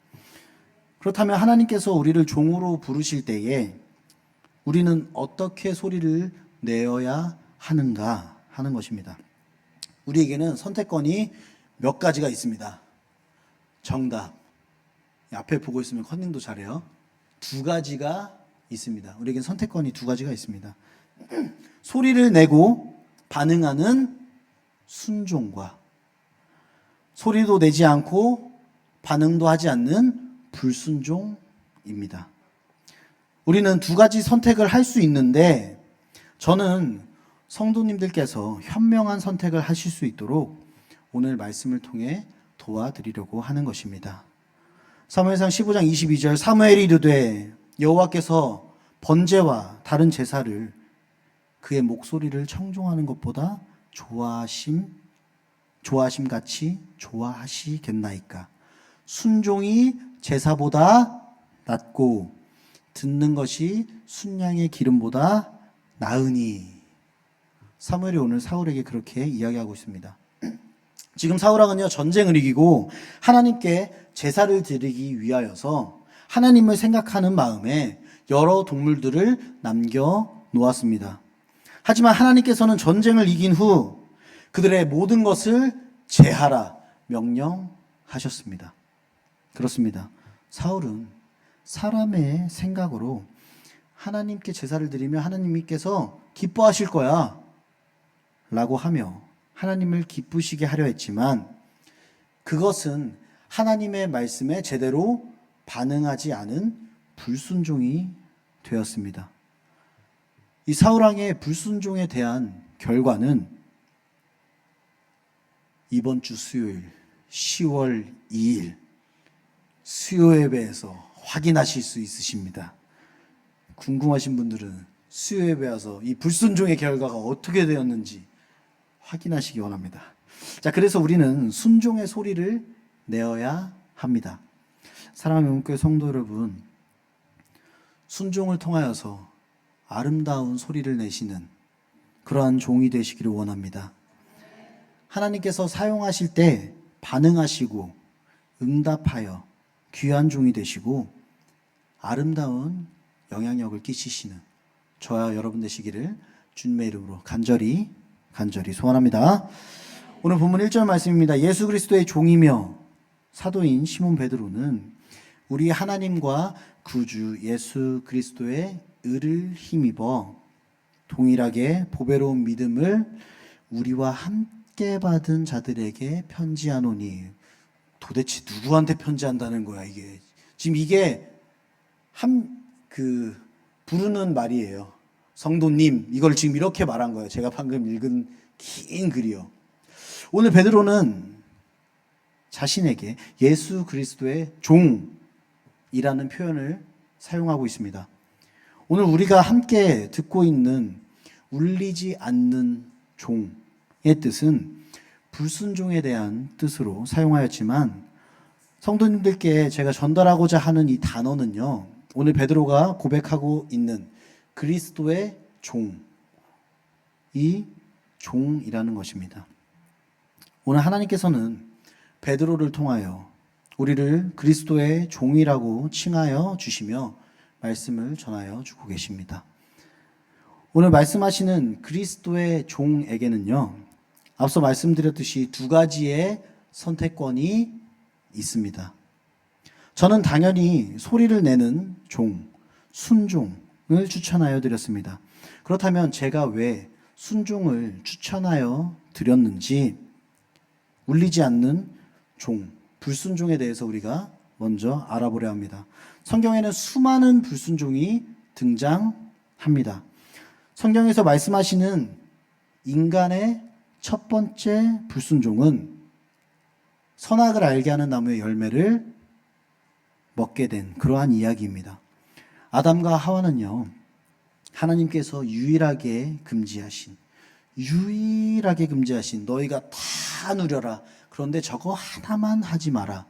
그렇다면 하나님께서 우리를 종으로 부르실 때에 우리는 어떻게 소리를 내어야 하는가 하는 것입니다. 우리에게는 선택권이 몇 가지가 있습니다. 정답. 앞에 보고 있으면 컨닝도 잘해요. 2가지가 있습니다. 우리에게는 선택권이 2가지가 있습니다. 소리를 내고 반응하는 순종과 소리도 내지 않고 반응도 하지 않는 불순종입니다. 우리는 2가지 선택을 할 수 있는데 저는 성도님들께서 현명한 선택을 하실 수 있도록 오늘 말씀을 통해 도와드리려고 하는 것입니다. 사무엘상 15장 22절 사무엘이 이르되 여호와께서 번제와 다른 제사를 그의 목소리를 청종하는 것보다 좋아하심 같이 좋아하시겠나이까. 순종이 제사보다 낫고 듣는 것이 순양의 기름보다 나으니. 사무엘이 오늘 사울에게 그렇게 이야기하고 있습니다. 지금 사울왕은요, 전쟁을 이기고 하나님께 제사를 드리기 위하여서 하나님을 생각하는 마음에 여러 동물들을 남겨 놓았습니다. 하지만 하나님께서는 전쟁을 이긴 후 그들의 모든 것을 제하라 명령하셨습니다. 그렇습니다. 사울은 사람의 생각으로 하나님께 제사를 드리면 하나님께서 기뻐하실 거야 라고 하며 하나님을 기쁘시게 하려 했지만 그것은 하나님의 말씀에 제대로 반응하지 않은 불순종이 되었습니다. 이 사울왕의 불순종에 대한 결과는 이번 주 수요일 10월 2일 수요예배에서 확인하실 수 있으십니다. 궁금하신 분들은 수요예배 와서 이 불순종의 결과가 어떻게 되었는지 확인하시기 원합니다. 자, 그래서 우리는 순종의 소리를 내어야 합니다. 사랑하는 영국교회 성도 여러분, 순종을 통하여서 아름다운 소리를 내시는 그러한 종이 되시기를 원합니다. 하나님께서 사용하실 때 반응하시고 응답하여 귀한 종이 되시고 아름다운 영향력을 끼치시는 저와 여러분 되시기를 주님의 이름으로 간절히 소원합니다. 오늘 본문 1절 말씀입니다. 예수 그리스도의 종이며 사도인 시몬 베드로는 우리 하나님과 구주 예수 그리스도의 의를 힘입어 동일하게 보배로운 믿음을 우리와 함께 받은 자들에게 편지하노니. 도대체 누구한테 편지한다는 거야 이게? 지금 이게 부르는 말이에요. 성도님, 이걸 지금 이렇게 말한 거예요. 제가 방금 읽은 긴 글이요. 오늘 베드로는 자신에게 예수 그리스도의 종이라는 표현을 사용하고 있습니다. 오늘 우리가 함께 듣고 있는 울리지 않는 종의 뜻은 불순종에 대한 뜻으로 사용하였지만 성도님들께 제가 전달하고자 하는 이 단어는요, 오늘 베드로가 고백하고 있는 그리스도의 종, 이 종이라는 것입니다. 오늘 하나님께서는 베드로를 통하여 우리를 그리스도의 종이라고 칭하여 주시며 말씀을 전하여 주고 계십니다. 오늘 말씀하시는 그리스도의 종에게는요, 앞서 말씀드렸듯이 두 가지의 선택권이 있습니다. 저는 당연히 소리를 내는 종, 순종을 추천하여 드렸습니다. 그렇다면 제가 왜 순종을 추천하여 드렸는지, 울리지 않는 종, 불순종에 대해서 우리가 먼저 알아보려 합니다. 성경에는 수많은 불순종이 등장합니다. 성경에서 말씀하시는 인간의 첫 번째 불순종은 선악을 알게 하는 나무의 열매를 먹게 된 그러한 이야기입니다. 아담과 하와는요, 하나님께서 유일하게 금지하신 너희가 다 누려라, 그런데 저거 하나만 하지 마라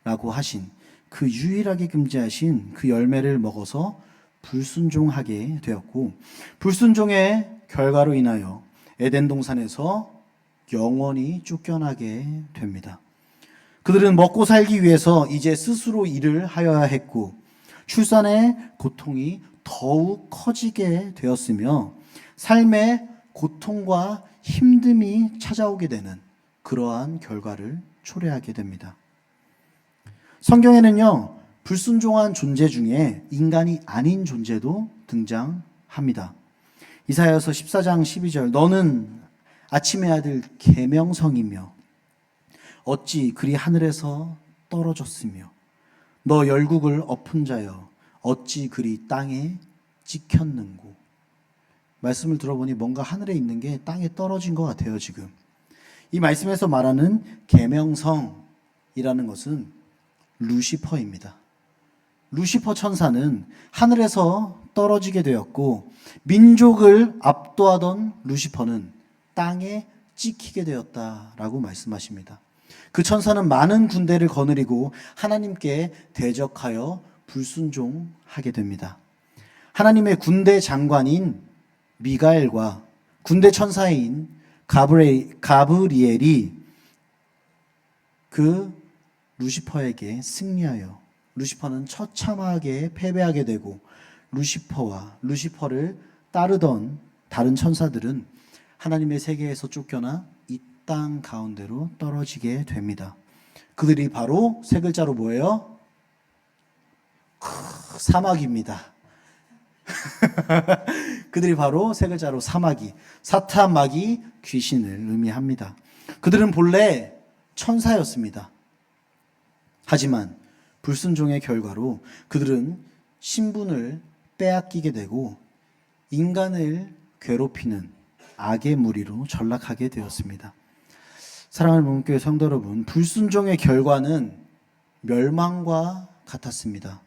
라고 하신 그 유일하게 금지하신 그 열매를 먹어서 불순종하게 되었고, 불순종의 결과로 인하여 에덴 동산에서 영원히 쫓겨나게 됩니다. 그들은 먹고 살기 위해서 이제 스스로 일을 하여야 했고, 출산의 고통이 더욱 커지게 되었으며 삶의 고통과 힘듦이 찾아오게 되는 그러한 결과를 초래하게 됩니다. 성경에는요, 불순종한 존재 중에 인간이 아닌 존재도 등장합니다. 이사야서 14장 12절, 너는 아침의 아들 계명성이며 어찌 그리 하늘에서 떨어졌으며 너 열국을 엎은 자여 어찌 그리 땅에 찍혔는고. 말씀을 들어보니 뭔가 하늘에 있는 게 땅에 떨어진 것 같아요. 지금 이 말씀에서 말하는 계명성이라는 것은 루시퍼입니다. 루시퍼 천사는 하늘에서 떨어지게 되었고, 민족을 압도하던 루시퍼는 땅에 찍히게 되었다라고 말씀하십니다. 그 천사는 많은 군대를 거느리고 하나님께 대적하여 불순종하게 됩니다. 하나님의 군대 장관인 미가엘과 군대 천사인 가브리엘이 그 루시퍼에게 승리하여 루시퍼는 처참하게 패배하게 되고, 루시퍼와 루시퍼를 따르던 다른 천사들은 하나님의 세계에서 쫓겨나 이 땅 가운데로 떨어지게 됩니다. 그들이 바로 세 글자로 뭐예요? 사마귀입니다. 그들이 바로 세 글자로 사마귀, 사탄, 마귀, 귀신을 의미합니다. 그들은 본래 천사였습니다. 하지만 불순종의 결과로 그들은 신분을 빼앗기게 되고 인간을 괴롭히는 악의 무리로 전락하게 되었습니다. 사랑하는 목련교회 성도 여러분, 불순종의 결과는 멸망과 같았습니다.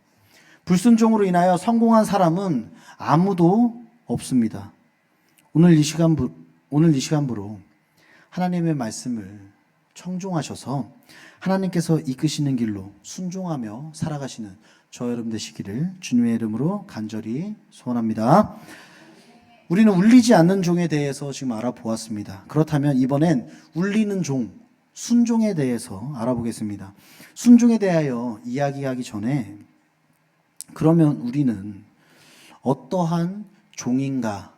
불순종으로 인하여 성공한 사람은 아무도 없습니다. 오늘 이 시간부로 하나님의 말씀을 청종하셔서 하나님께서 이끄시는 길로 순종하며 살아가시는 저 여러분 되시기를 주님의 이름으로 간절히 소원합니다. 우리는 울리지 않는 종에 대해서 지금 알아보았습니다. 그렇다면 이번엔 울리는 종, 순종에 대해서 알아보겠습니다. 순종에 대하여 이야기하기 전에, 그러면 우리는 어떠한 종인가?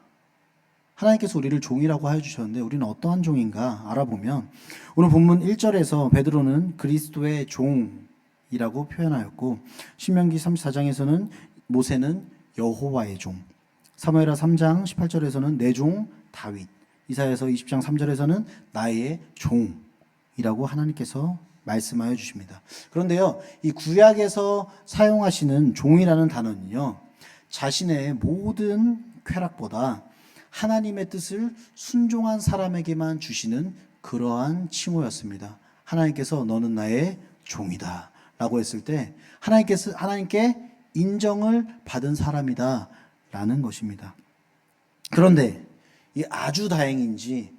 하나님께서 우리를 종이라고 해주셨는데 우리는 어떠한 종인가 알아보면, 오늘 본문 1절에서 베드로는 그리스도의 종이라고 표현하였고, 신명기 34장에서는 모세는 여호와의 종, 사무엘하 3장 18절에서는 내 종 다윗, 이사야서 20장 3절에서는 나의 종이라고 하나님께서 말씀하여 주십니다. 그런데요, 이 구약에서 사용하시는 종이라는 단어는요, 자신의 모든 쾌락보다 하나님의 뜻을 순종한 사람에게만 주시는 그러한 칭호였습니다. 하나님께서 너는 나의 종이다 라고 했을 때 하나님께 인정을 받은 사람이다 라는 것입니다. 그런데 이 아주 다행인지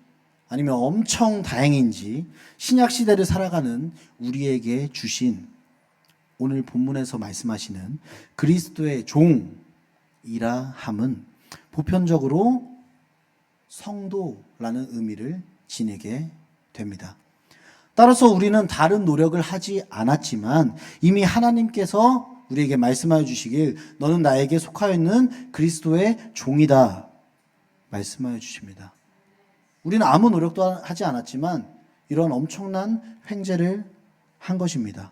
아니면 엄청 다행인지 신약 시대를 살아가는 우리에게 주신 오늘 본문에서 말씀하시는 그리스도의 종이라 함은 보편적으로 성도라는 의미를 지니게 됩니다. 따라서 우리는 다른 노력을 하지 않았지만 이미 하나님께서 우리에게 말씀하여 주시길 너는 나에게 속하여 있는 그리스도의 종이다 말씀하여 주십니다. 우리는 아무 노력도 하지 않았지만 이런 엄청난 횡재를 한 것입니다.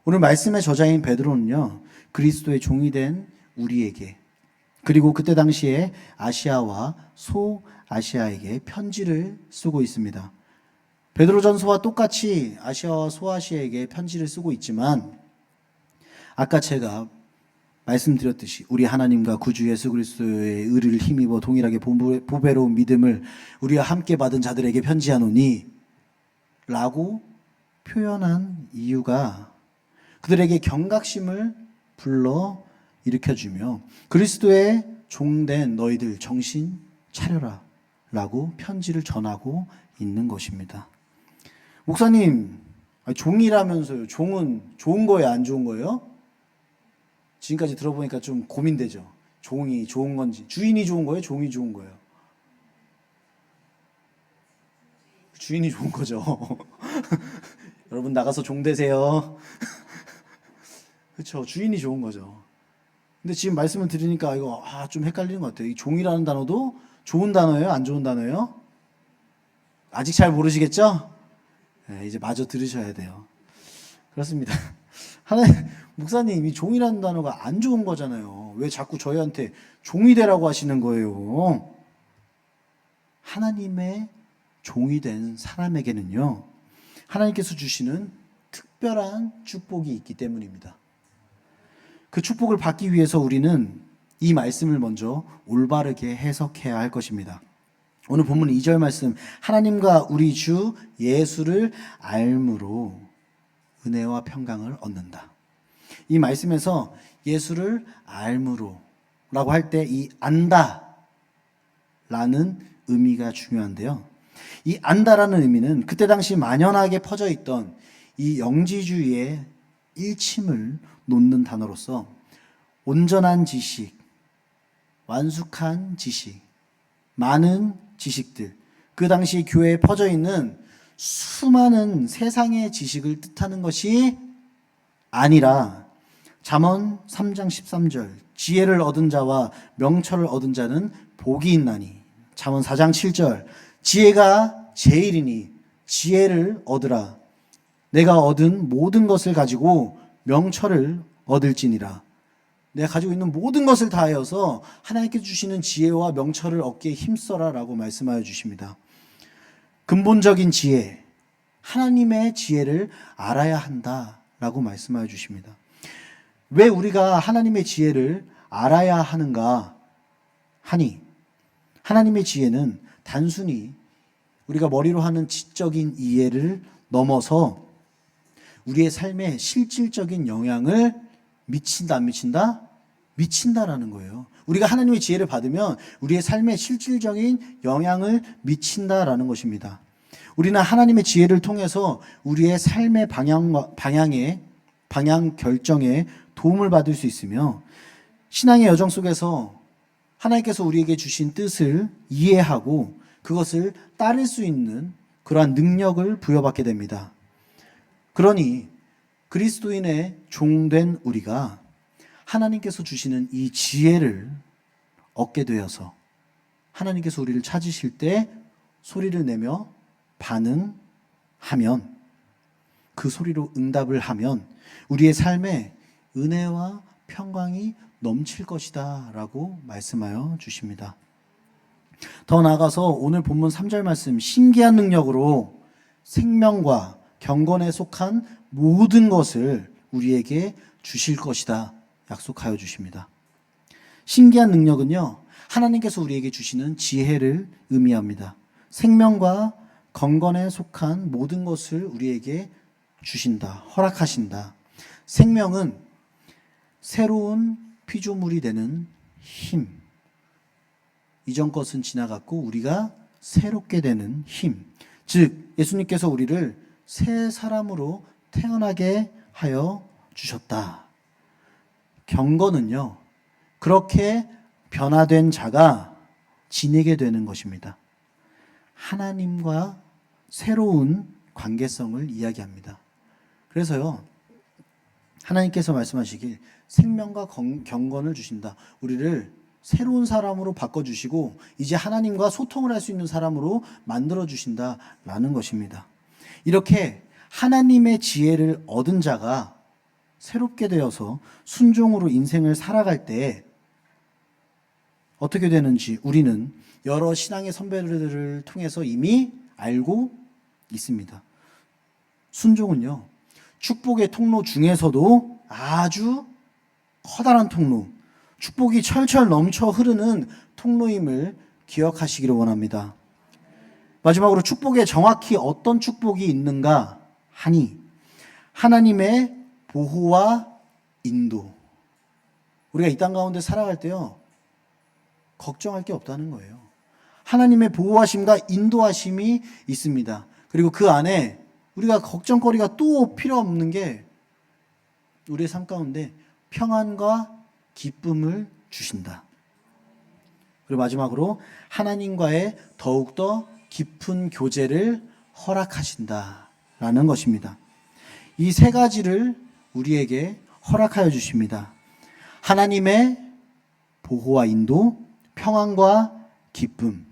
오늘 말씀의 저자인 베드로는요, 그리스도의 종이 된 우리에게, 그리고 그때 당시에 아시아와 소아시아에게 편지를 쓰고 있습니다. 베드로전서와 똑같이 아시아와 소아시아에게 편지를 쓰고 있지만 아까 제가 말씀드렸듯이 우리 하나님과 구주 예수 그리스도의 의를 힘입어 동일하게 보배로운 믿음을 우리와 함께 받은 자들에게 편지하노니 라고 표현한 이유가 그들에게 경각심을 불러 일으켜주며 그리스도의 종된 너희들 정신 차려라 라고 편지를 전하고 있는 것입니다. 목사님, 종이라면서요. 종은 좋은 거예요, 안 좋은 거예요? 지금까지 들어보니까 좀 고민되죠. 종이 좋은 건지, 주인이 좋은 거예요, 종이 좋은 거예요? 주인이 좋은 거죠. 여러분 나가서 종 되세요. 그렇죠, 주인이 좋은 거죠. 근데 지금 말씀을 들으니까 이거 좀 헷갈리는 것 같아요. 이 종이라는 단어도 좋은 단어예요, 안 좋은 단어예요? 아직 잘 모르시겠죠? 네, 이제 마저 들으셔야 돼요. 그렇습니다. 목사님, 이 종이라는 단어가 안 좋은 거잖아요. 왜 자꾸 저희한테 종이 되라고 하시는 거예요? 하나님의 종이 된 사람에게는요, 하나님께서 주시는 특별한 축복이 있기 때문입니다. 그 축복을 받기 위해서 우리는 이 말씀을 먼저 올바르게 해석해야 할 것입니다. 오늘 본문 2절 말씀, 하나님과 우리 주 예수를 알므로 은혜와 평강을 얻는다. 이 말씀에서 예수를 알므로 라고 할 때 이 안다 라는 의미가 중요한데요. 이 안다라는 의미는 그때 당시 만연하게 퍼져 있던 이 영지주의의 일침을 놓는 단어로서 온전한 지식, 완숙한 지식, 많은 지식들, 그 당시 교회에 퍼져 있는 수많은 세상의 지식을 뜻하는 것이 아니라 잠언 3장 13절 지혜를 얻은 자와 명철을 얻은 자는 복이 있나니, 잠언 4장 7절 지혜가 제일이니 지혜를 얻으라. 내가 얻은 모든 것을 가지고 명철을 얻을지니라. 내가 가지고 있는 모든 것을 다하여서 하나님께 주시는 지혜와 명철을 얻기에 힘써라 라고 말씀하여 주십니다. 근본적인 지혜, 하나님의 지혜를 알아야 한다 라고 말씀하여 주십니다. 왜 우리가 하나님의 지혜를 알아야 하는가 하니, 하나님의 지혜는 단순히 우리가 머리로 하는 지적인 이해를 넘어서 우리의 삶에 실질적인 영향을 미친다, 안 미친다? 미친다라는 거예요. 우리가 하나님의 지혜를 받으면 우리의 삶에 실질적인 영향을 미친다라는 것입니다. 우리는 하나님의 지혜를 통해서 우리의 삶의 방향 결정에 도움을 받을 수 있으며 신앙의 여정 속에서 하나님께서 우리에게 주신 뜻을 이해하고 그것을 따를 수 있는 그러한 능력을 부여받게 됩니다. 그러니 그리스도인의 종된 우리가 하나님께서 주시는 이 지혜를 얻게 되어서 하나님께서 우리를 찾으실 때 소리를 내며 반응하면, 그 소리로 응답을 하면 우리의 삶에 은혜와 평강이 넘칠 것이다 라고 말씀하여 주십니다. 더 나아가서 오늘 본문 3절 말씀, 신기한 능력으로 생명과 경건에 속한 모든 것을 우리에게 주실 것이다 약속하여 주십니다. 신기한 능력은요, 하나님께서 우리에게 주시는 지혜를 의미합니다. 생명과 경건에 속한 모든 것을 우리에게 주신다, 허락하신다. 생명은 새로운 피조물이 되는 힘, 이전 것은 지나갔고 우리가 새롭게 되는 힘, 즉 예수님께서 우리를 새 사람으로 태어나게 하여 주셨다. 경건은요, 그렇게 변화된 자가 지니게 되는 것입니다. 하나님과 새로운 관계성을 이야기합니다. 그래서요, 하나님께서 말씀하시길 생명과 경건을 주신다. 우리를 새로운 사람으로 바꿔주시고 이제 하나님과 소통을 할 수 있는 사람으로 만들어주신다라는 것입니다. 이렇게 하나님의 지혜를 얻은 자가 새롭게 되어서 순종으로 인생을 살아갈 때 어떻게 되는지 우리는 여러 신앙의 선배들을 통해서 이미 알고 있습니다. 순종은요, 축복의 통로 중에서도 아주 커다란 통로, 축복이 철철 넘쳐 흐르는 통로임을 기억하시기를 원합니다. 마지막으로 축복에 정확히 어떤 축복이 있는가 하니 하나님의 보호와 인도. 우리가 이 땅 가운데 살아갈 때요, 걱정할 게 없다는 거예요. 하나님의 보호하심과 인도하심이 있습니다. 그리고 그 안에 우리가 걱정거리가 또 필요 없는 게 우리의 삶 가운데 평안과 기쁨을 주신다. 그리고 마지막으로 하나님과의 더욱더 깊은 교제를 허락하신다라는 것입니다. 이 세 가지를 우리에게 허락하여 주십니다. 하나님의 보호와 인도, 평안과 기쁨,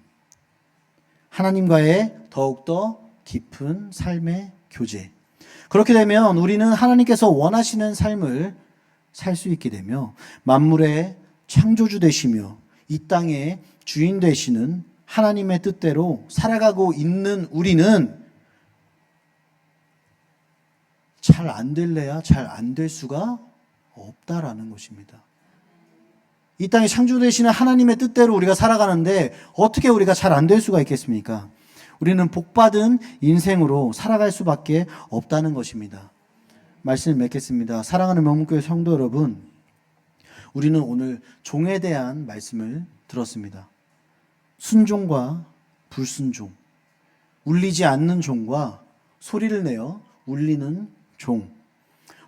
하나님과의 더욱더 깊은 삶의 교제. 그렇게 되면 우리는 하나님께서 원하시는 삶을 살 수 있게 되며 만물의 창조주 되시며 이 땅의 주인 되시는 하나님의 뜻대로 살아가고 있는 우리는 잘 안 될래야 잘 안 될 수가 없다라는 것입니다. 이 땅에 창조되시는 하나님의 뜻대로 우리가 살아가는데 어떻게 우리가 잘 안 될 수가 있겠습니까? 우리는 복받은 인생으로 살아갈 수밖에 없다는 것입니다. 말씀을 맺겠습니다. 사랑하는 명문교회 성도 여러분, 우리는 오늘 종에 대한 말씀을 들었습니다. 순종과 불순종, 울리지 않는 종과 소리를 내어 울리는 종.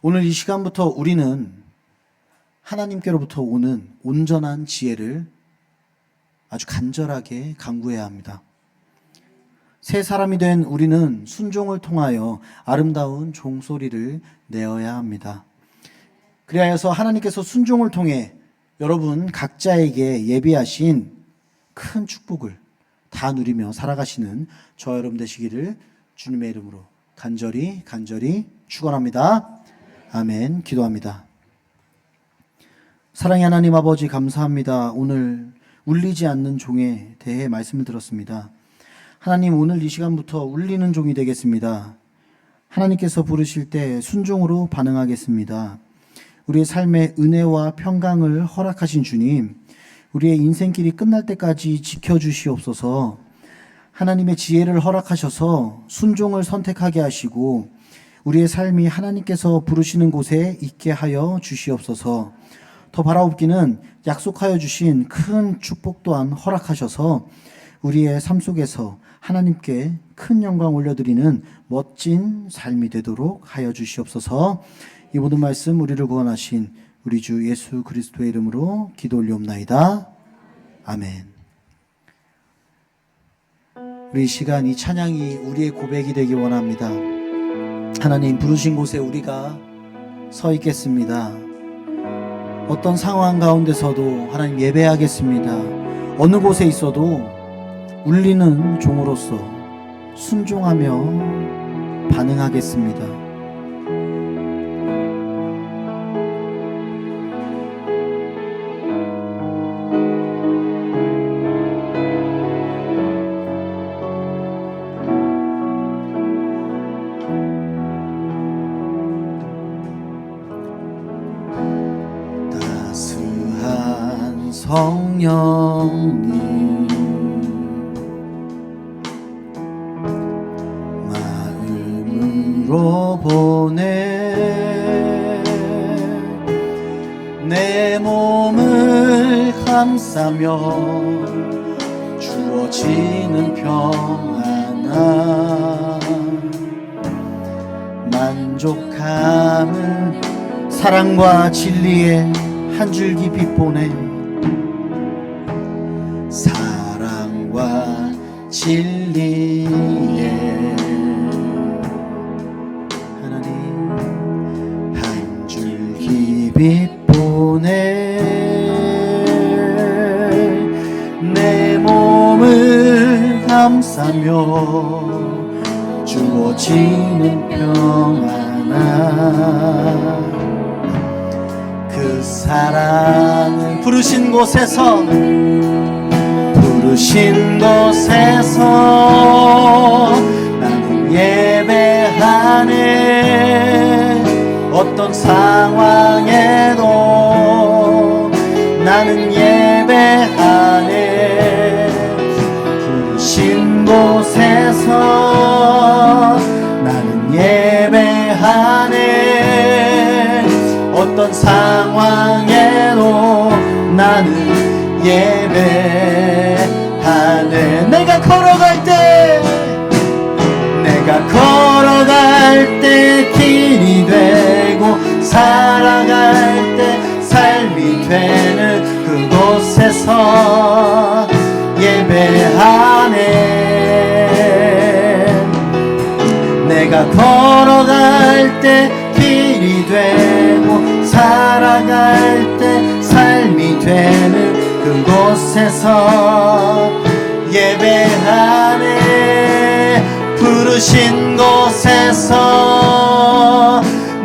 오늘 이 시간부터 우리는 하나님께로부터 오는 온전한 지혜를 아주 간절하게 간구해야 합니다. 새 사람이 된 우리는 순종을 통하여 아름다운 종소리를 내어야 합니다. 그리하여서 하나님께서 순종을 통해 여러분 각자에게 예비하신 큰 축복을 다 누리며 살아가시는 저와 여러분 되시기를 주님의 이름으로 간절히 축원합니다. 아멘. 기도합니다. 사랑의 하나님 아버지, 감사합니다. 오늘 울리지 않는 종에 대해 말씀을 들었습니다. 하나님, 오늘 이 시간부터 울리는 종이 되겠습니다. 하나님께서 부르실 때 순종으로 반응하겠습니다. 우리의 삶에 은혜와 평강을 허락하신 주님, 우리의 인생길이 끝날 때까지 지켜주시옵소서. 하나님의 지혜를 허락하셔서 순종을 선택하게 하시고 우리의 삶이 하나님께서 부르시는 곳에 있게 하여 주시옵소서. 더 바라옵기는 약속하여 주신 큰 축복 또한 허락하셔서 우리의 삶 속에서 하나님께 큰 영광 올려드리는 멋진 삶이 되도록 하여 주시옵소서. 이 모든 말씀 우리를 구원하신 우리 주 예수 그리스도의 이름으로 기도 올리옵나이다. 아멘. 우리 이 시간 이 찬양이 우리의 고백이 되기 원합니다. 하나님 부르신 곳에 우리가 서 있겠습니다. 어떤 상황 가운데서도 하나님 예배하겠습니다. 어느 곳에 있어도 울리는 종으로서 순종하며 반응하겠습니다. 따스한 성령님 마음으로 보내 내 몸을 감싸며 주어지는 평안함 만족함을 사랑과 진리의 한 줄기 빛 보내 사랑과 진리의 감싸며 주어지는 평안함 그 사랑을 부르신 곳에서 나는 예배하네 어떤 상황에도 나는 예배하네 부르신 곳에서 나는 예배하네 어떤 상황에도 나는 예배하네 내가 걸어갈 때 길이 되고 살아갈 때 삶이 되는 그곳에서 예배하네 내가 걸어갈 때 길이 되고 살아갈 때 삶이 되는 그곳에서 예배하네 부르신 곳에서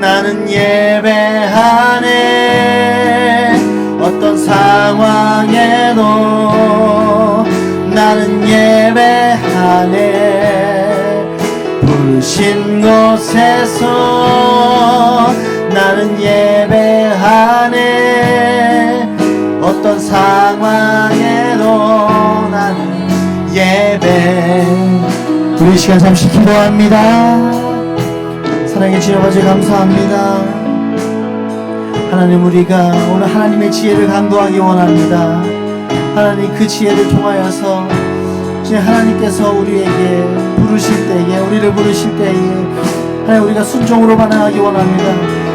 나는 예배하네 어떤 상황에도 나는 예배하네 부르신 곳에서 나는 예배하네 어떤 상황에도 나는 예배 우리 시간 잠시 기도합니다. 사랑의 주여 아버지 감사합니다. 하나님 우리가 오늘 하나님의 지혜를 강구하기 원합니다. 하나님 그 지혜를 통하여서 이제 하나님께서 우리에게 부르실 때에 우리를 부르실 때에 하나님 우리가 순종으로 반응하기 원합니다.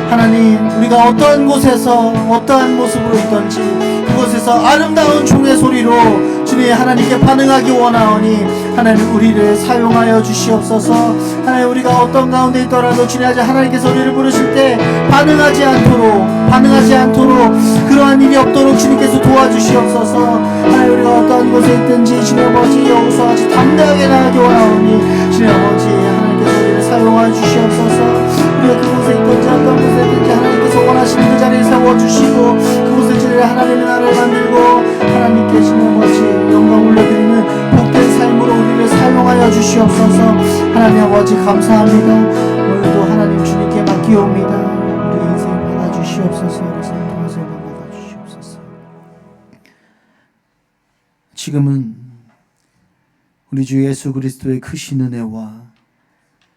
하나님 우리가 어떠한 곳에서 어떠한 모습으로 있던지 그곳에서 아름다운 종의 소리로 주님 하나님께 반응하기 원하오니 하나님 우리를 사용하여 주시옵소서. 하나님 우리가 어떤 가운데 있더라도 주님 하나님께서 우리를 부르실 때 반응하지 않도록 그러한 일이 없도록 주님께서 도와주시옵소서. 하나님 우리가 어떠한 곳에 있든지 주님 아버지 여기서 아주 담대하게 나가기 원하오니 주님 아버지 하나님께서 우리를 사용하여 주시옵소서. 우리가 그곳에 있든지 어떤 곳에 있든지 하나님께서 원하시는 그 자리에 세워주시고 그곳에 주님 하나님의 나라를 만들고 하나님께 주님 아버지 영광 올려드리는 복된 삶으로 우리를 사용하여 주시옵소서. 하나님 아버지 감사합니다. 오늘도 하나님 주님께 맡기옵니다. 우리 인생 받아주시옵소서. 그래서 통해서 받아주시옵소서. 지금은 우리 주 예수 그리스도의 크신 은혜와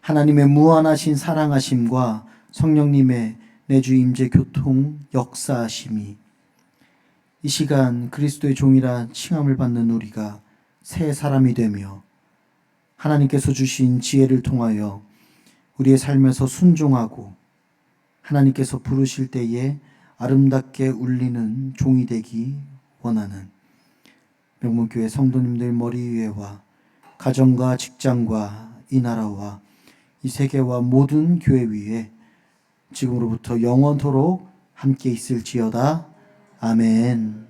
하나님의 무한하신 사랑하심과 성령님의 내주 임재 교통 역사하심이 이 시간 그리스도의 종이라 칭함을 받는 우리가 새 사람이 되며 하나님께서 주신 지혜를 통하여 우리의 삶에서 순종하고 하나님께서 부르실 때에 아름답게 울리는 종이 되기 원하는 명문교회 성도님들 머리 위에와 가정과 직장과 이 나라와 이 세계와 모든 교회 위에 지금으로부터 영원토록 함께 있을지어다. 아멘.